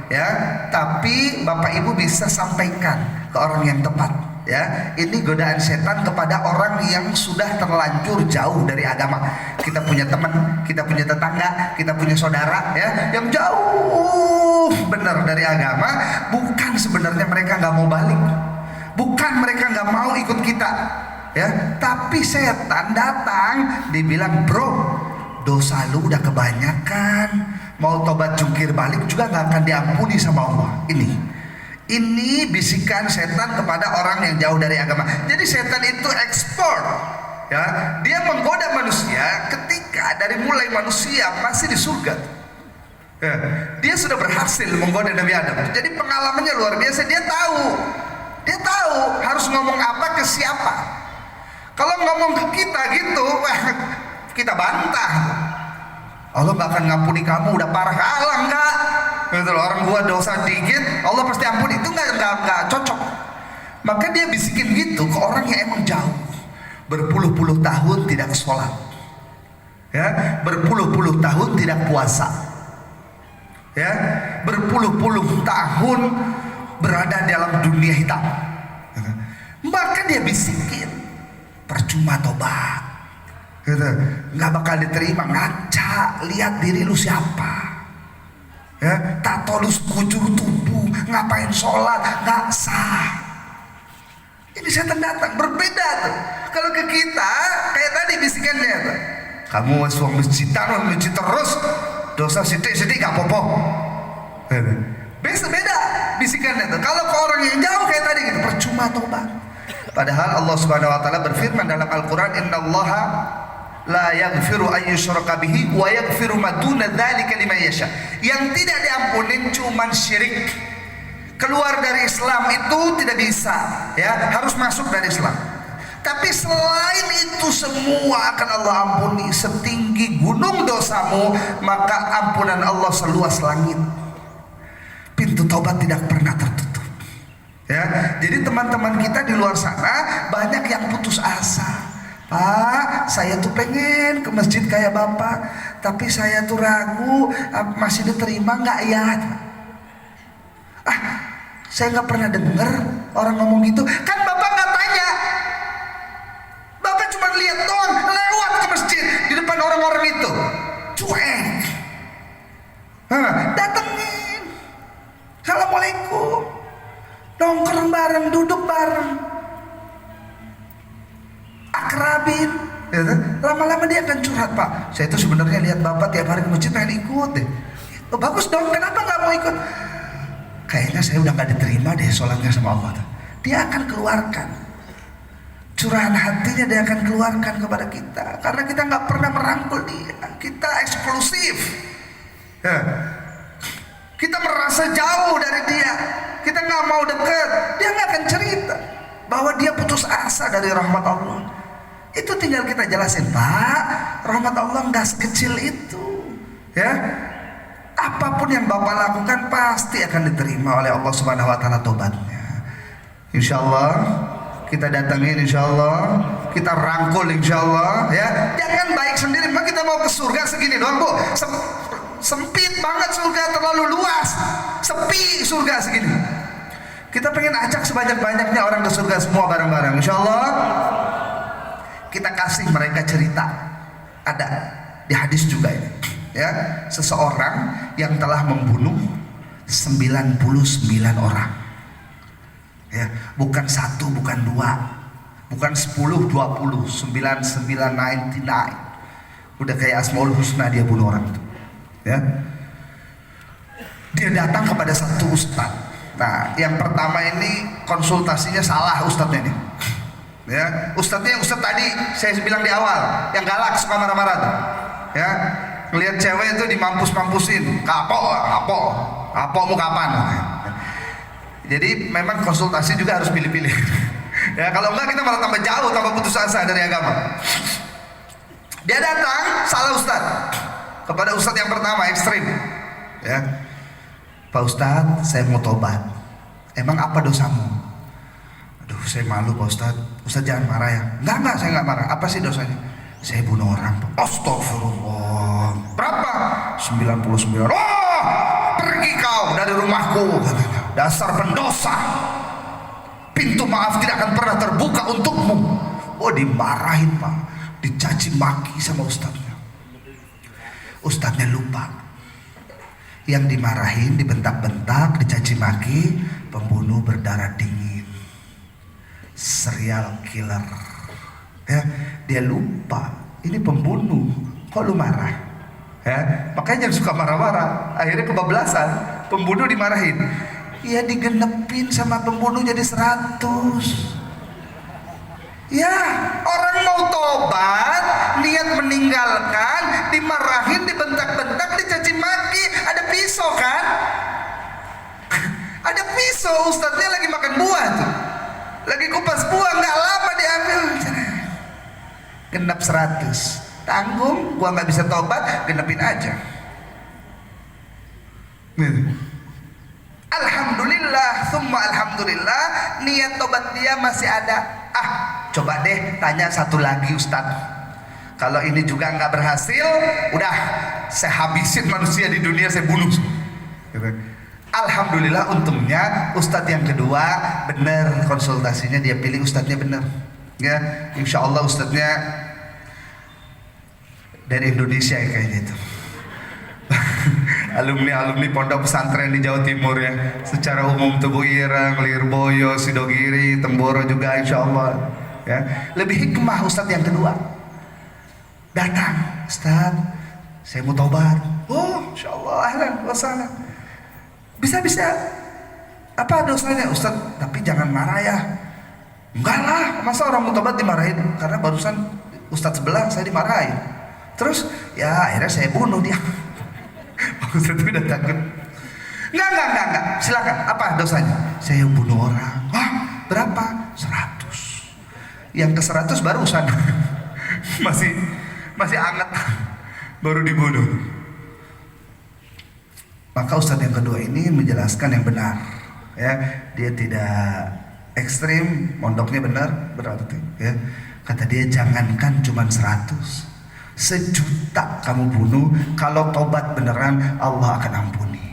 ya, tapi Bapak Ibu bisa sampaikan ke orang yang tepat, ya. Ini godaan setan kepada orang yang sudah terlanjur jauh dari agama. Kita punya teman, kita punya tetangga, kita punya saudara, ya, yang jauh benar dari agama. Bukan sebenarnya mereka nggak mau balik, bukan mereka nggak mau ikut kita, ya, tapi setan datang, dibilang, bro, dosa lu udah kebanyakan, mau tobat jungkir balik juga nggak akan diampuni sama Allah. Ini bisikan setan kepada orang yang jauh dari agama. Jadi setan itu ekspor, ya, dia menggoda manusia ketika dari mulai manusia masih di surga, ya, dia sudah berhasil menggoda Nabi Adam. Jadi pengalamannya luar biasa. Dia tahu harus ngomong apa ke siapa. Kalau ngomong ke kita gitu, wah, kita bantah, Allah gak akan ngampuni kamu, udah parah. Allah enggak, gitu loh. Orang gua dosa dikit Allah pasti ampuni, itu enggak cocok. Maka dia bisikin gitu ke orang yang emang jauh, berpuluh-puluh tahun tidak sholat, ya, berpuluh-puluh tahun tidak puasa, ya, berpuluh-puluh tahun berada dalam dunia hitam. Maka dia bisikin, percuma tobat, gitu, nggak bakal diterima. Ngaca, lihat diri lu siapa, ya, tato lu sekujur tubuh, ngapain sholat, nggak sah. Ini setan datang, berbeda tuh. Kalau ke kita kayak tadi bisikannya tuh, kamu suang masjid terus, dosa sidik gak apa-apa. Beda bisikannya tuh. Kalau ke orang yang jauh kayak tadi gitu, percuma tobat. Padahal Allah Subhanahu wa taala berfirman dalam Al-Qur'an, innallaha la yaghfiru an yushraka bihi wa yaghfiru ma duna dzalika liman yasha. Yang tidak diampunin cuman syirik. Keluar dari Islam itu tidak bisa, ya, harus masuk dari Islam. Tapi selain itu semua akan Allah ampuni. Setinggi gunung dosamu, maka ampunan Allah seluas langit. Pintu taubat tidak pernah tertutup. Ya, jadi teman-teman kita di luar sana banyak yang putus asa. Pak, saya tuh pengen ke masjid kayak Bapak, tapi saya tuh ragu, masih diterima nggak ya? Saya nggak pernah dengar orang ngomong gitu. Kan Bapak nggak tanya, Bapak cuma lihat doang, lewat ke masjid di depan orang-orang itu, cuek. Datengin, assalamualaikum, nongkrong bareng, duduk bareng, akrabin, ya, lama-lama dia akan curhat, Pak, saya itu sebenarnya lihat Bapak tiap hari ke masjid pengen ikut deh. Oh, bagus dong, kenapa nggak mau ikut? Kayaknya saya udah nggak diterima deh sholatnya sama Allah. Dia akan keluarkan curahan hatinya, dia akan keluarkan kepada kita, karena kita nggak pernah merangkul dia, kita eksklusif, ya. Kita merasa jauh dari dia, kita nggak mau dekat, dia nggak akan cerita bahwa dia putus asa dari rahmat Allah. Itu tinggal kita jelasin, Pak, rahmat Allah nggak sekecil itu, ya. Apapun yang Bapak lakukan pasti akan diterima oleh Allah Subhanahu wa taala tobatnya. Insya Allah kita datangin, insya Allah kita rangkul, insya Allah, ya. Jangan baik sendiri, Pak, kita mau ke surga segini doang, Bu. Sempit banget surga, terlalu luas, sepi surga segini. Kita pengen ajak sebanyak-banyaknya orang ke surga semua bareng-bareng. Insya Allah kita kasih mereka cerita. Ada di hadis juga ini, ya, seseorang yang telah membunuh 99 orang, ya, bukan satu, bukan dua, bukan 10, 20, 99. Udah kayak Asmaul Husna dia bunuh orang itu, ya. Dia datang kepada satu ustaz. Nah, yang pertama ini konsultasinya salah ustadznya ini, ya. Ustadznya yang ustadz tadi saya bilang di awal, yang galak, suka marah-marah tuh, ya. Ngelihat cewek itu dimampus-mampusin, kapok. Apokmu kapan? Jadi memang konsultasi juga harus pilih-pilih. Ya kalau enggak kita malah tambah jauh, tambah putus asa dari agama. Dia datang, salah ustaz. Kepada ustaz yang pertama ekstrim. Ya. Pak Ustaz, saya mau tobat. Emang apa dosamu? Aduh, saya malu Pak Ustaz. Ustaz jangan marah ya. Enggak, saya enggak marah. Apa sih dosanya? Saya bunuh orang. Astagfirullah. Berapa? 99. Oh, pergi kau dari rumahku. Dasar pendosa. Pintu maaf tidak akan pernah terbuka untukmu. Oh, dimarahin Pak. Dicaci maki sama ustaznya. Ustaznya lupa. Yang dimarahin, dibentak-bentak, dicaci maki, pembunuh berdarah dingin, serial killer. Ya, dia lupa ini pembunuh. Kok lu marah? Ya, makanya jangan suka marah-marah. Akhirnya kebablasan. Pembunuh dimarahin. Ya digenepin sama pembunuh jadi 100. Ya, orang mau tobat, niat meninggalkan, dimarahin, dibentak-bentak, dicaci maki, ada pisau kan? Ada pisau, ustadznya lagi makan buah tuh. Lagi kupas buah, nggak lama diambil. Genap 100. Tanggung, gua nggak bisa tobat, genepin aja. Alhamdulillah, summa alhamdulillah, niat tobat dia masih ada. Coba deh tanya satu lagi Ustadz. Kalau ini juga nggak berhasil, udah saya habisin manusia di dunia, saya bunuh. Alhamdulillah untungnya Ustadz yang kedua bener konsultasinya, dia pilih Ustadznya bener. Ya, insya Allah Ustadznya dari Indonesia ya kayaknya itu. Alumni pondok pesantren di Jawa Timur ya. Secara umum Tubuh Ireng, Lirboyo, Sidogiri, Temboro juga insya Allah. Ya, lebih hikmah Ustadz yang kedua. Datang, Ustadz, saya mau tobat. Oh, insya Allah, ahlan wa sahlan. Bisa. Apa dosanya Ustadz? Tapi jangan marah ya. Enggak lah, masa orang mau tobat dimarahin? Karena barusan Ustadz sebelah saya dimarahin. Terus ya akhirnya saya bunuh dia. Ustadz udah takut. Enggak. Silakan. Apa dosanya? Saya bunuh orang. Wah, berapa? 100. Yang ke 100 barusan. masih anget. Baru dibunuh. Maka Ustadz yang kedua ini menjelaskan yang benar. Ya, dia tidak ekstrim, mondoknya benar, berarti ya. Kata dia jangankan cuma 100. 1.000.000 kamu bunuh, kalau tobat beneran Allah akan ampuni.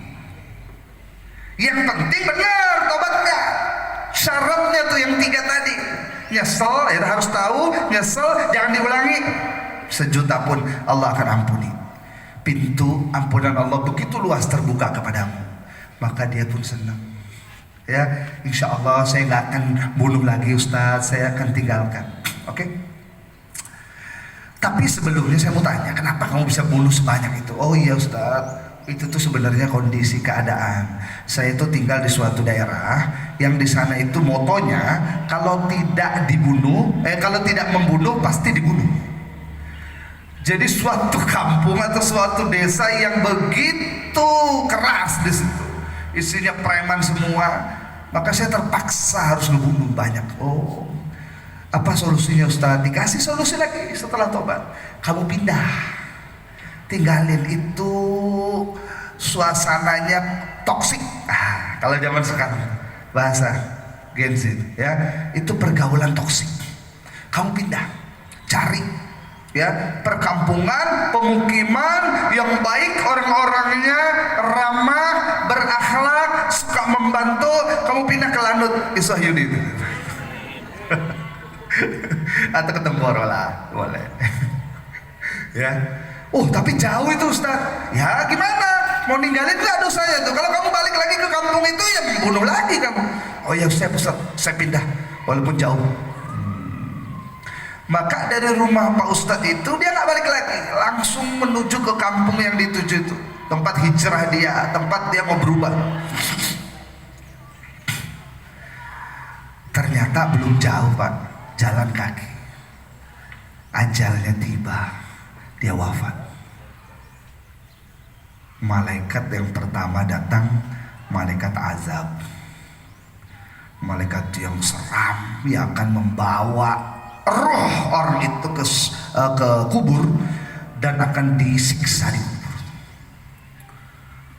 Yang penting benar tobatnya. Syaratnya tuh yang 3 tadi. Nyesel, ya harus tahu, nyesel, jangan diulangi. 1.000.000 pun Allah akan ampuni. Pintu ampunan Allah begitu luas terbuka kepadamu. Maka dia pun senang. Ya, insya Allah saya nggak akan bunuh lagi Ustadz, saya akan tinggalkan. Oke? Tapi sebelumnya saya mau tanya, kenapa kamu bisa bunuh sebanyak itu? Oh iya Ustadz, itu tuh sebenarnya kondisi keadaan. Saya itu tinggal di suatu daerah yang di sana itu motonya kalau tidak membunuh pasti dibunuh. Jadi suatu kampung atau suatu desa yang begitu keras di situ, isinya preman semua, maka saya terpaksa harus ngebunuh banyak. Oh, apa solusinya Ustaz? Dikasih solusi lagi setelah tobat. Kamu pindah, tinggalin itu suasananya toksik. Kalau zaman sekarang bahasa Gen Z ya, itu pergaulan toksik. Kamu pindah, cari ya perkampungan, pemukiman yang baik, orang-orangnya ramah, berakhlak, suka membantu. Kamu pindah ke Lanut Isohyudi itu. Atau ke Temboro lah, boleh. Ya. Oh, tapi jauh itu Ustaz. Ya gimana? Mau ninggalin nggak dosanya tuh? Kalau kamu balik lagi ke kampung itu ya bunuh lagi kamu. Oh ya Ustaz, saya pindah walaupun jauh. Maka dari rumah Pak Ustadz itu dia nggak balik lagi, langsung menuju ke kampung yang dituju itu, tempat hijrah dia, tempat dia mau berubah. Ternyata belum jauh Pak, jalan kaki. Ajalnya tiba, dia wafat. malaikat yang pertama datang, malaikat azab. Malaikat yang seram, yang akan membawa roh orang itu ke kubur dan akan disiksa di kubur.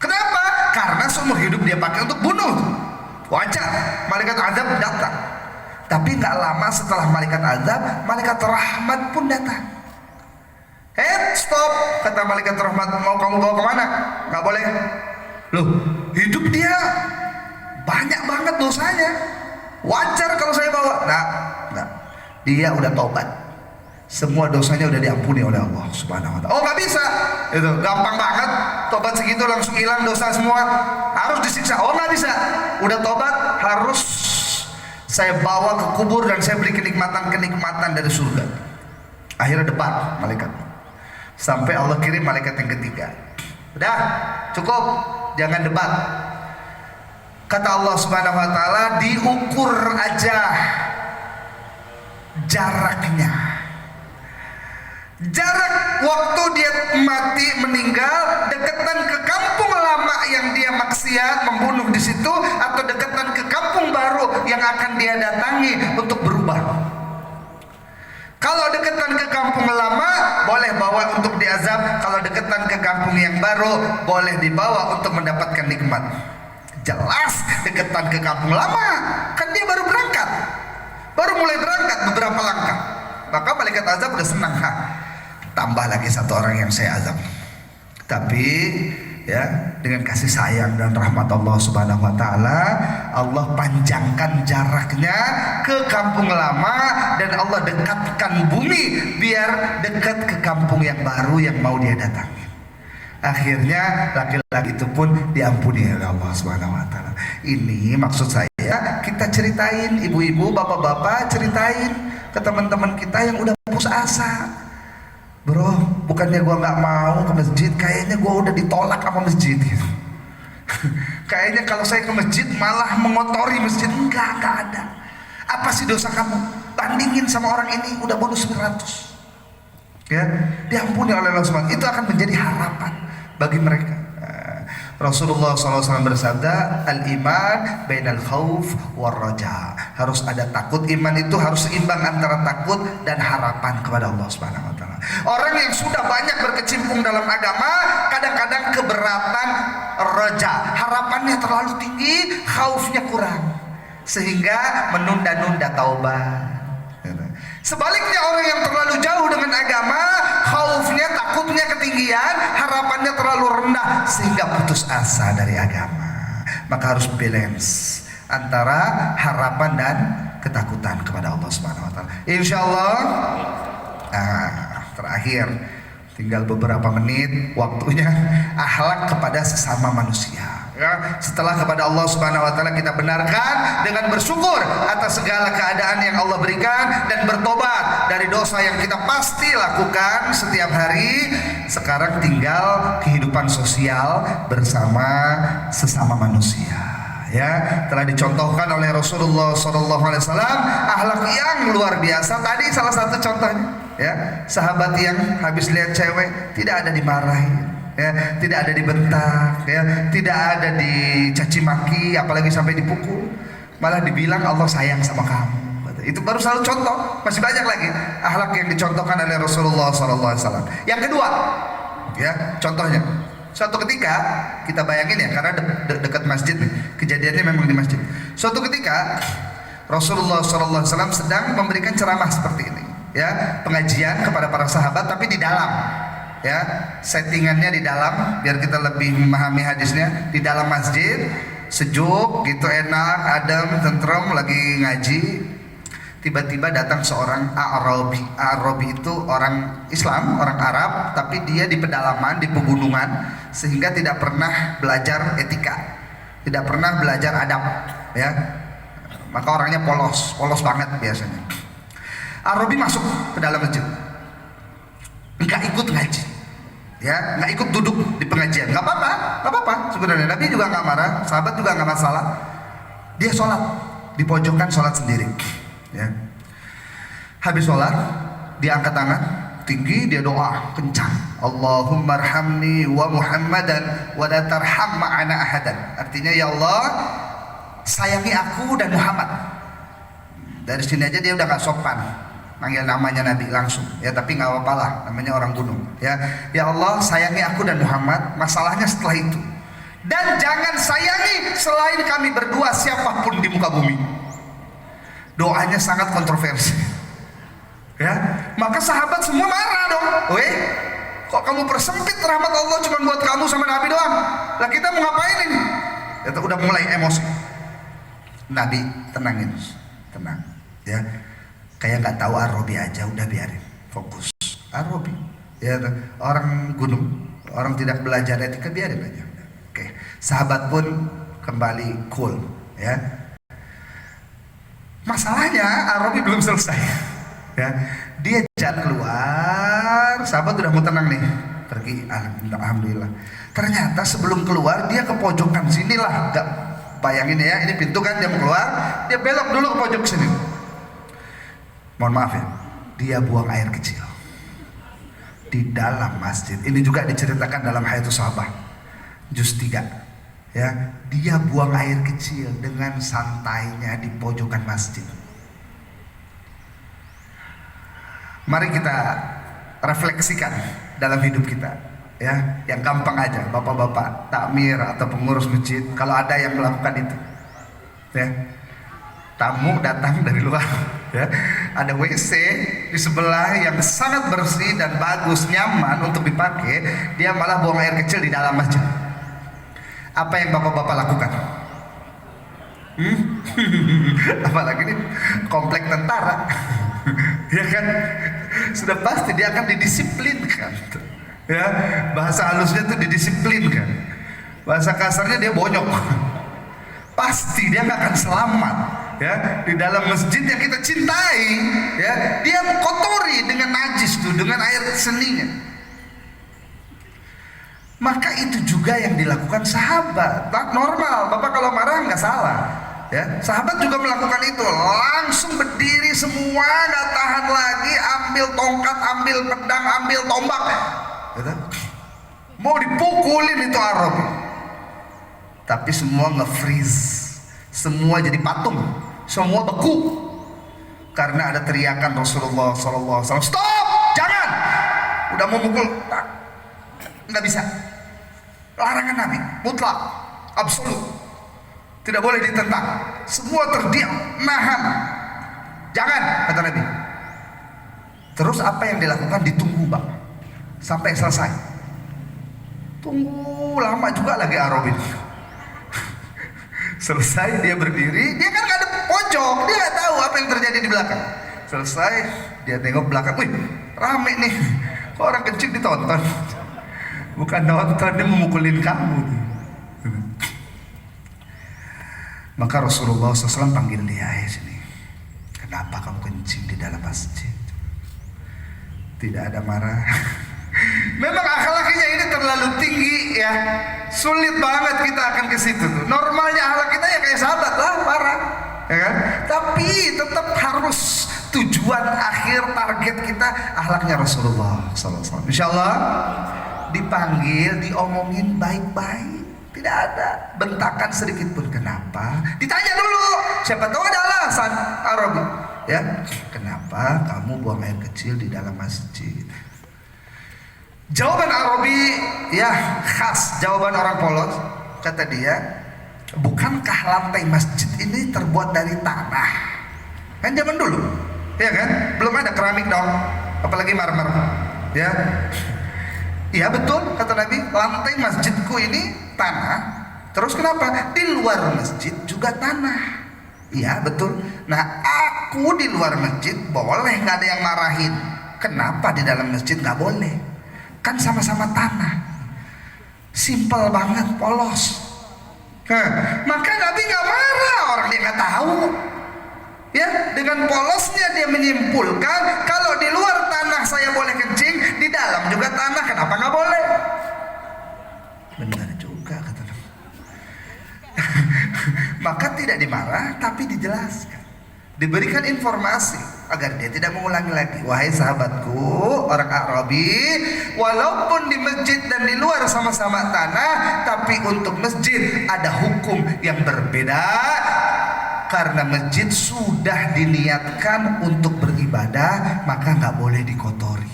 Kenapa? Karena seumur hidup dia pakai untuk bunuh. Wajar, malaikat azab datang. Tapi nggak lama setelah malaikat azab, malaikat rahmat pun datang. Stop, kata malaikat rahmat, mau kamu bawa kemana? Nggak boleh. Loh, hidup dia banyak banget dosanya. Wajar kalau saya bawa. Nah, dia udah tobat. Semua dosanya udah diampuni oleh Allah Subhanahu wa ta'ala. Oh, nggak bisa. Itu gampang banget. Tobat segitu langsung hilang dosa semua. Harus disiksa. Oh, nggak bisa. Udah tobat harus saya bawa ke kubur dan saya beri kenikmatan dari surga. Akhirnya debat malaikat. Sampai Allah kirim malaikat yang ketiga. Udah, cukup. Jangan debat. Kata Allah Subhanahu wa ta'ala, diukur aja jaraknya. Jarak waktu dia mati meninggal deketan ke kampung lama yang dia maksiat membunuh di situ, atau deketan ke kampung baru yang akan dia datangi untuk berubah. Kalau deketan ke kampung lama boleh bawa untuk diazab, kalau deketan ke kampung yang baru boleh dibawa untuk mendapatkan nikmat. Jelas deketan ke kampung lama, kan dia baru berangkat, baru mulai berangkat beberapa langkah. Maka malaikat azab udah senang, tambah lagi satu orang yang saya azab. Tapi ya, dengan kasih sayang dan rahmat Allah Subhanahu wa ta'ala, Allah panjangkan jaraknya ke kampung lama dan Allah dekatkan bumi biar dekat ke kampung yang baru yang mau dia datangi. Akhirnya laki-laki itu pun diampuni oleh Allah Subhanahu wa ta'ala. Ini maksud saya, kita ceritain, ibu-ibu, bapak-bapak, ceritain ke teman-teman kita yang udah putus asa. Bro, bukannya gua nggak mau ke masjid, kayaknya gua udah ditolak sama masjid gitu. Kayaknya kalau saya ke masjid malah mengotori masjid. Enggak ada. Apa sih dosa kamu? Bandingin sama orang ini, udah bonus 900. Ya, diampuni oleh Allah SWT. Itu akan menjadi harapan bagi mereka. Rasulullah SAW bersabda, al-iman bainal khauf war raja. Harus ada takut. Iman itu harus seimbang antara takut dan harapan kepada Allah Subhanahu wa ta'ala. Orang yang sudah banyak berkecimpung dalam agama kadang-kadang keberatan raja. Harapannya terlalu tinggi, khaufnya kurang, sehingga menunda-nunda taubat. Sebaliknya orang yang terlalu jauh dengan agama, khaufnya, takutnya ketinggian, harapannya terlalu rendah sehingga putus asa dari agama. Maka harus balance antara harapan dan ketakutan kepada Allah Subhanahu wa ta'ala. Insyaallah. Terakhir tinggal beberapa menit waktunya, akhlak kepada sesama manusia. Ya, setelah kepada Allah Subhanahu wa ta'ala kita benarkan dengan bersyukur atas segala keadaan yang Allah berikan dan bertobat dari dosa yang kita pasti lakukan setiap hari. Sekarang tinggal kehidupan sosial bersama sesama manusia. Ya, telah dicontohkan oleh Rasulullah SAW akhlak yang luar biasa. Tadi salah satu contohnya, ya, sahabat yang habis lihat cewek tidak ada dimarahin, ya, tidak ada dibentak, ya, tidak ada dicaci maki, apalagi sampai dipukul, malah dibilang Allah sayang sama kamu. Itu baru satu contoh, masih banyak lagi akhlak yang dicontohkan oleh Rasulullah SAW. Yang kedua, ya, contohnya, suatu ketika kita bayangin ya, karena dekat masjid nih, kejadiannya memang di masjid. Suatu ketika Rasulullah SAW sedang memberikan ceramah seperti ini, ya, pengajian kepada para sahabat, tapi di dalam. Ya, settingannya di dalam biar kita lebih memahami hadisnya, di dalam masjid, sejuk gitu, enak, adem, tentrem, lagi ngaji. Tiba-tiba datang seorang Arabi. Arabi itu orang Islam, orang Arab, tapi dia di pedalaman, di pegunungan, sehingga tidak pernah belajar etika, tidak pernah belajar adab, ya. Maka orangnya polos banget biasanya. Arabi masuk ke dalam masjid, nggak ikut ngaji, ya, nggak ikut duduk di pengajian, nggak apa-apa sebenarnya. Nabi juga nggak marah, sahabat juga nggak masalah. Dia sholat di pojokan, sholat sendiri, ya. Habis sholat dia angkat tangan, tinggi, dia doa kencang. Allahumma arhamni wa Muhammadan wa la tarham ma'ana ahadan. Artinya, ya Allah, sayangi aku dan Muhammad. Dari sini aja dia udah gak sopan manggil namanya Nabi langsung, ya, tapi nggak apa-apa lah, namanya orang gunung, ya. Ya Allah, sayangi aku dan Muhammad. Masalahnya setelah itu, dan jangan sayangi selain kami berdua siapapun di muka bumi. Doanya sangat kontroversi, ya. Maka sahabat semua marah dong. Weh, kok kamu persempit rahmat Allah cuma buat kamu sama Nabi doang? Lah kita mau ngapain ini? Itu udah mulai emosi. Nabi tenangin, tenang, ya. Kayak nggak tahu Arabi aja, udah biarin, fokus. Arabi, ya, orang gunung, orang tidak belajar etika, biarin aja. Oke, sahabat pun kembali cool, ya. Masalahnya Arabi belum selesai, ya. Dia jalan keluar, sahabat udah mau tenang nih, pergi. Alhamdulillah. Ternyata sebelum keluar dia ke pojokan sinilah, nggak bayangin ya, ini pintu kan, dia mau keluar, dia belok dulu ke pojok sini. Mohon maaf ya, dia buang air kecil di dalam masjid. Ini juga diceritakan dalam Hayatus Sahabah juz 3, ya. Dia buang air kecil dengan santainya di pojokan masjid. Mari kita refleksikan dalam hidup kita, ya. Yang gampang aja, bapak-bapak takmir atau pengurus masjid, kalau ada yang melakukan itu, ya. Tamu datang dari luar, ya, ada WC di sebelah yang sangat bersih dan bagus, nyaman untuk dipakai, dia malah buang air kecil di dalam masjid. Apa yang bapak-bapak lakukan? Apalagi ini komplek tentara, ya kan? Sudah pasti dia akan didisiplinkan, ya. Bahasa halusnya tuh didisiplinkan, bahasa kasarnya dia bonyok. Pasti dia nggak akan selamat, ya, di dalam masjid yang kita cintai, ya. Dia kotori dengan najis tuh, dengan air seninya. Maka itu juga yang dilakukan sahabat. Normal, bapak kalau marah nggak salah, ya. Sahabat juga melakukan itu, langsung berdiri semua, nggak tahan lagi, ambil tongkat, ambil pedang, ambil tombak, gitu. Mau dipukulin itu Arabi. Tapi semua nge-freeze, semua jadi patung, semua beku, karena ada teriakan Rasulullah SAW, stop, jangan, udah mau mukul, nggak bisa, larangan Nabi, mutlak, absolut, tidak boleh ditentang, semua terdiam, nahan, jangan, kata Nabi. Terus apa yang dilakukan? Ditunggu bang, sampai selesai. Tunggu lama juga lagi Arabi. Selesai dia berdiri, dia kan nggak ada pojok, dia nggak tahu apa yang terjadi di belakang. Selesai dia tengok belakang, wih rame nih, kok orang kecil ditonton. Bukan nonton, dia memukulin kamu. Maka Rasulullah SAW panggil dia, sini, kenapa kamu kencing di dalam masjid? Tidak ada marah. Memang akhlaknya ini terlalu tinggi, ya. Sulit banget kita akan ke situ tuh. Normalnya akhlak kita ya kayak sahabat lah, parah, ya kan? Tapi tetap harus tujuan akhir target kita akhlaknya Rasulullah SAW. Insya Allah dipanggil, diomongin baik-baik, tidak ada bentakan sedikit pun. Kenapa? Ditanya dulu, siapa tahu ada alasan Arabi, ya. Kenapa kamu buang air kecil di dalam masjid? Jawaban Arabi, ya khas, jawaban orang polos. Kata dia, bukankah lantai masjid ini terbuat dari tanah? Kan zaman dulu, ya kan? Belum ada keramik dong, apalagi marmer, ya. Iya betul, kata Nabi, lantai masjidku ini tanah. Terus kenapa? Di luar masjid juga tanah. Iya betul. Nah aku di luar masjid boleh, nggak ada yang marahin. Kenapa di dalam masjid nggak boleh? Kan sama-sama tanah. Simpel banget, polos. Maka Nabi nggak marah, orang dia nggak tahu. Ya, dengan polosnya dia menyimpulkan kalau di luar tanah saya boleh kencing, di dalam juga tanah, kenapa nggak boleh? Benar juga kata Nabi. Maka tidak dimarah, tapi dijelaskan, diberikan informasi. agar dia tidak mengulangi lagi. Wahai sahabatku, orang Arabi, walaupun di masjid dan di luar sama-sama tanah, tapi untuk masjid ada hukum yang berbeda. Karena masjid sudah diniatkan untuk beribadah, maka nggak boleh dikotori.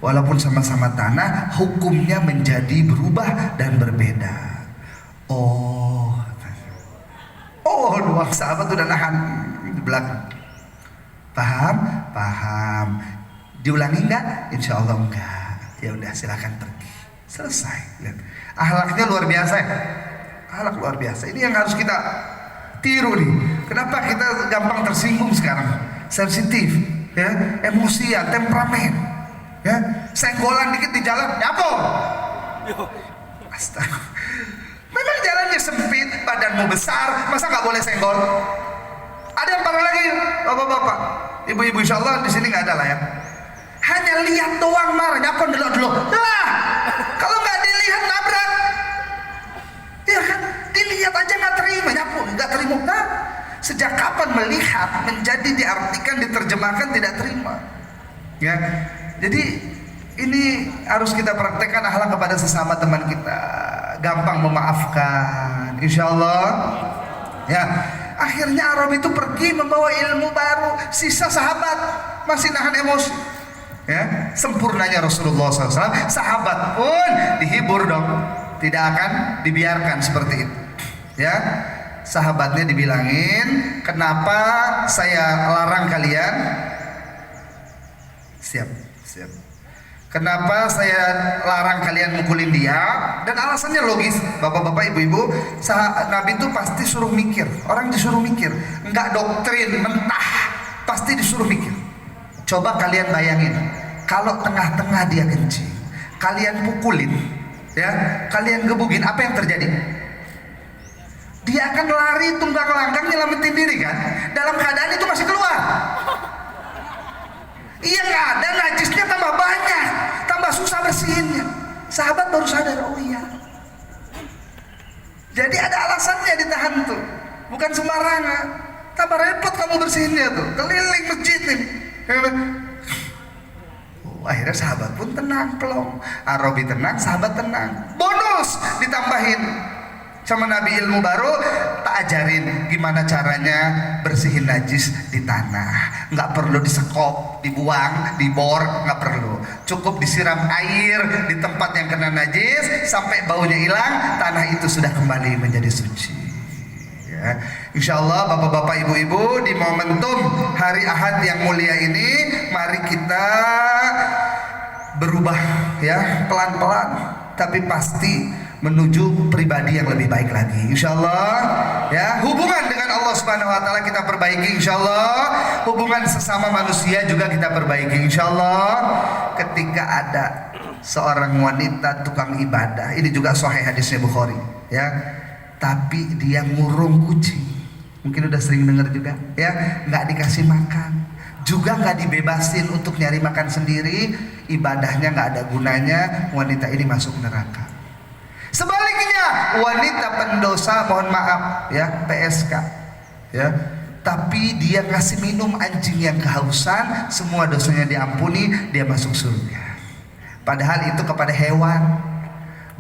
Walaupun sama-sama tanah, hukumnya menjadi berubah dan berbeda. Oh, dua sahabat udah nahan di belakang. Paham? Paham. Diulangi enggak? Insya Allah enggak. Ya udah, silakan pergi. Selesai. Lihat. Akhlaknya luar biasa ya. Akhlak luar biasa. Ini yang harus kita tiru nih. Kenapa kita gampang tersinggung sekarang? Sensitif, ya, emosian, temperamen, ya, senggolan dikit di jalan, nyapor. Astaga. Memang jalannya sempit, badanmu besar, masa nggak boleh senggol? Ada yang parah lagi, bapak-bapak, ibu-ibu, insya Allah di sini nggak ada lah ya. Hanya lihat doang marah, nyapor dulu. Lah, kalau nggak dilihat nabrak, ya kan? Dilihat aja nggak terima, nyapor nggak terima. Nah, sejak kapan melihat menjadi diartikan, diterjemahkan tidak terima? Ya, jadi ini harus kita praktekkan akhlak kepada sesama teman kita. Gampang memaafkan, insya Allah. Ya, akhirnya Arab itu pergi membawa ilmu baru. Sisa sahabat masih nahan emosi. Ya, sempurnanya Rasulullah SAW. Sahabat pun dihibur dong. Tidak akan dibiarkan seperti itu. Ya, sahabatnya dibilangin, kenapa saya larang kalian? Siap. Kenapa saya larang kalian mukulin dia? Dan alasannya logis, bapak-bapak, ibu-ibu. Nabi itu pasti suruh mikir. Orang disuruh mikir, enggak doktrin mentah, pasti disuruh mikir. Coba kalian bayangin, kalau tengah-tengah dia kencing, kalian pukulin, ya, kalian gebugin, apa yang terjadi? Dia akan lari tunggang langgang nyelamatin diri kan? Dalam keadaan itu masih keluar. Iya, nggak ada, najisnya tambah banyak, tambah susah bersihinnya. Sahabat baru sadar, oh iya. Jadi ada alasannya ditahan tuh, bukan sembarangan. Tambah repot kamu bersihinnya tuh, keliling masjid ini. Akhirnya sahabat pun tenang, plong. Arabi tenang, sahabat tenang. Bonus ditambahin sama Nabi ilmu baru, tak ajarin gimana caranya bersihin najis di tanah. Nggak perlu disekop, dibuang, dibor, nggak perlu. Cukup disiram air di tempat yang kena najis sampai baunya hilang, tanah itu sudah kembali menjadi suci. Ya, insya Allah bapak-bapak, ibu-ibu, di momentum hari Ahad yang mulia ini, mari kita berubah, ya, pelan-pelan, tapi pasti menuju pribadi yang lebih baik lagi, insya Allah. Ya, hubungan dengan Allah Subhanahu Wa Taala kita perbaiki, insya Allah. Hubungan sesama manusia juga kita perbaiki, insya Allah. Ketika ada seorang wanita tukang ibadah, ini juga sahih hadisnya Bukhari, ya, tapi dia ngurung kucing, mungkin udah sering dengar juga, ya, nggak dikasih makan, juga nggak dibebasin untuk nyari makan sendiri, ibadahnya nggak ada gunanya, wanita ini masuk neraka. Sebaliknya, wanita pendosa, mohon maaf ya, PSK, ya, tapi dia ngasih minum anjing yang kehausan, semua dosanya diampuni, dia masuk surga. Padahal itu kepada hewan.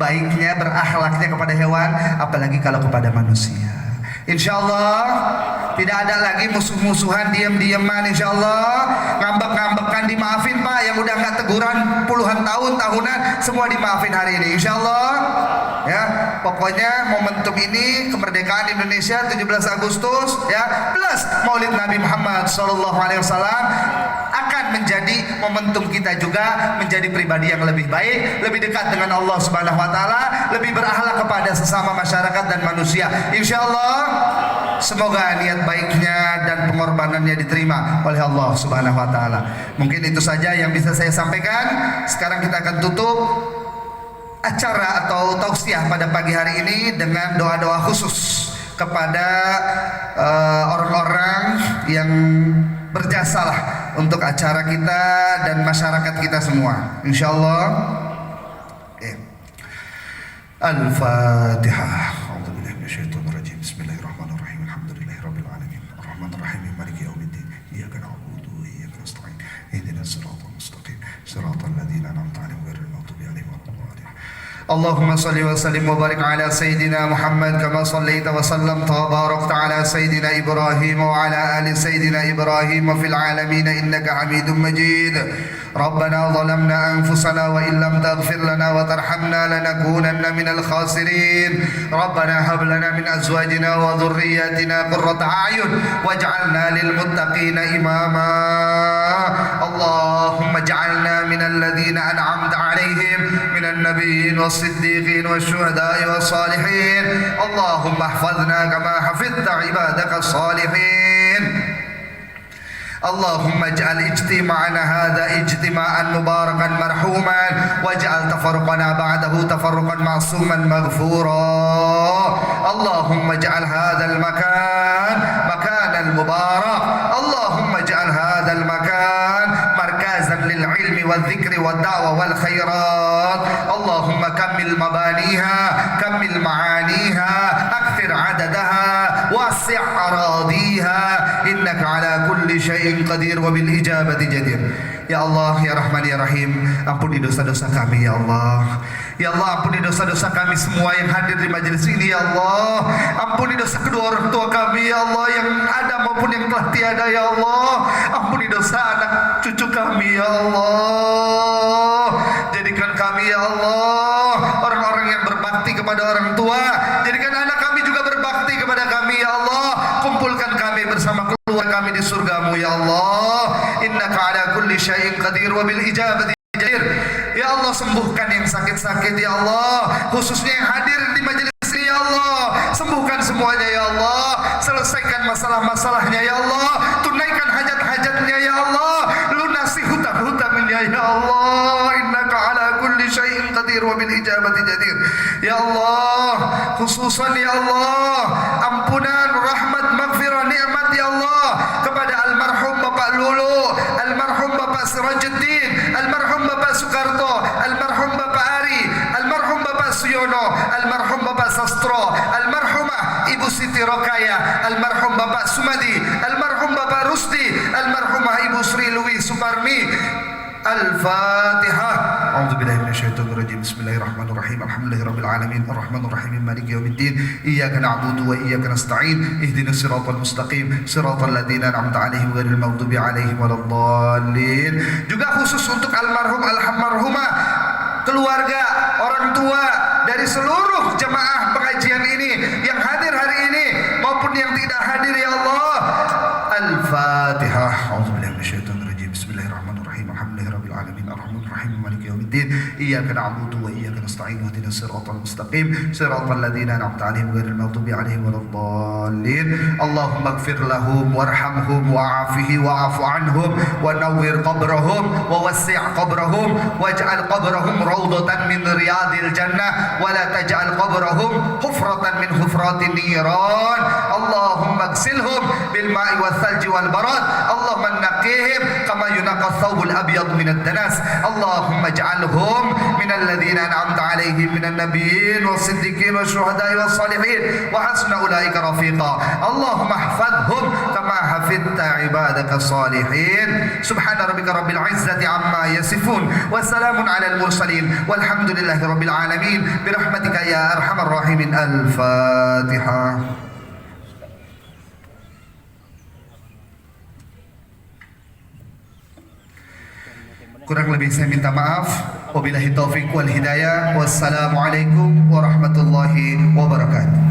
Baiknya berakhlaknya kepada hewan, apalagi kalau kepada manusia. Insya Allah tidak ada lagi musuh-musuhan, diam-diaman. Insya Allah ngambek-ngambekan dimaafin Pak, yang udah nggak teguran puluhan tahun, tahunan, semua dimaafin hari ini. Insya Allah, ya, pokoknya momentum ini kemerdekaan Indonesia 17 Agustus, ya, plus Maulid Nabi Muhammad SAW akan menjadi momentum kita juga menjadi pribadi yang lebih baik, lebih dekat dengan Allah Subhanahu Wa Taala, lebih berakhlak kepada sesama masyarakat dan manusia. Insya Allah, semoga niat baiknya dan pengorbanannya diterima oleh Allah Subhanahu Wa Taala. Mungkin itu saja yang bisa saya sampaikan. Sekarang kita akan tutup acara atau tausiah pada pagi hari ini dengan doa-doa khusus kepada orang-orang yang berjasalah untuk acara kita dan masyarakat kita semua. Insyaallah. Al-Fatihah. A'udzubillahi minasyaitonir rajim. Bismillahirrahmanirrahim. Alhamdulillahirabbil alamin. Arrahmanirrahim. Maliki yaumiddin. Iyyaka na'budu wa اللهم صل وسلم وبارك على سيدنا محمد كما صليت وسلمت وباركت على سيدنا إبراهيم وعلى آل سيدنا إبراهيم في العالمين إنك حميد مجيد. ربنا ظلمنا أنفسنا وإن لم تغفر لنا وترحمنا لنكونن من الخاسرين. ربنا هب لنا من أزواجنا وذرياتنا قرة أعين واجعلنا للمتقين إماما. اللهم اجعلنا من الذين أنعمت عليهم من النبيين والصديقين والشهداء والصالحين. اللهم احفظنا كما حفظت عبادك الصالحين. اللهم اجعل اجتماعنا هذا اجتماعا مباركا مرحوما واجعل تفرقنا بعده تفرقا معصوما مغفورا. اللهم اجعل هذا المكان مكانا المبارك. اللهم اجعل هذا المكان مركزا للعلم والذكر والدعوة والخيرات. اللهم كمل مبانيها كمل معانيها أكثر عددها واسع أراضيها إنك على كل شيء qadir wa bil ijabati jadir. Ya Allah, ya Rahman, ya Rahim, ampuni dosa-dosa kami ya Allah. Ya Allah, ampuni dosa-dosa kami semua yang hadir di majelis ini ya Allah. Ampuni dosa kedua orang tua kami ya Allah, yang ada maupun yang telah tiada ya Allah. Ampuni dosa anak cucu kami ya Allah. Jadikan kami ya Allah orang-orang yang berbakti kepada orang tua. Jadikan anak kami juga berbakti kepada kami ya Allah. Kumpulkan kami bersama keluarga kami di surgamu ya Allah. Innaka ala kulli syai'in qadir wa bil ijabati jadir. Ya Allah, sembuhkan yang sakit-sakit ya Allah, khususnya yang hadir di majelis ini ya Allah. Sembuhkan semuanya ya Allah. Selesaikan masalah-masalahnya ya Allah. Tunaikan hajat-hajatnya ya Allah. Lunasi hutang-hutangnya ya Allah. Innaka ala kulli syai'in qadir wa bil ijabati jadir. Ya Allah, khususan ya Allah, ampunan, rahmat, maghfirah, nikmat ya Allah kepada almarhum Bapak Lulu, almarhum Bapak Sirajuddin, almarhum Bapak Soekarto, almarhum Bapak Ari, almarhum Bapak Suyono, almarhum Bapak Sastro, almarhumah Ibu Siti Rokaya, almarhum Bapak Sumadi, almarhum Bapak Rusdi, almarhumah Ibu Sri Lui Suparmi. Al-Fatihah. A'udzubillahi minasyaitonir rajim. Bismillahirrahmanirrahim. Alhamdulillahirabbil alamin arrahmanir rahim maliki yaumiddin. Iyyaka na'budu wa iyyaka nasta'in. Ihdinas siratal mustaqim siratal ladzina an'amta 'alaihim ghairil maghdubi 'alaihim waladdallin. Juga khusus untuk almarhum almarhumah, keluarga, orang tua dari seluruh jemaah pengajian ini yang hadir hari ini maupun yang tidak hadir ya Allah. Al-Fatihah. A'udzubillahi minasyaitonir rajim. Bismillahirrahmanirrahim. Alhamdulillahirabbil alamin arrahmanir rahim maliki yaumiddin. Iyyaka na'budu wa iyyaka nasta'in. Ihdinas siratal mustaqim siratal ladzina an'amta 'alaihim ghairil maghdubi 'alaihim waladdallin. Allahumma ighfir lahum warhamhum wa'afihi wa'fu 'anhum wa nawwir qabrahum wa wassi' qabrahum waj'al qabrahum rawdatan min riyadil jannah wa la taj'al qabrahum hufratan min hufratin niran. Allahumma ighsilhum bil ma'i wal thalji wal barad. Allahumma naqqihim kama yunaqqa ath-thawbul abyad min ad-danas. Allahumma ij'alhum min alladhina an'amta 'alaihim minan nabiyyin was-siddiqin wasyuhada'i was-salihin wa hasuna ulaika rafiqa. Allahumma ihfadhhum kama hafidta 'ibadaka as-salihin. Subhana rabbika rabbil 'izzati 'amma yasifun wa salamun 'alal mursalin walhamdulillahi rabbil alamin birahmatika ya arhamar rahimin. Al-Fatihah. Kurang lebih saya minta maaf. Wabillahi taufiq wal hidayah. Wassalamualaikum warahmatullahi wabarakatuh.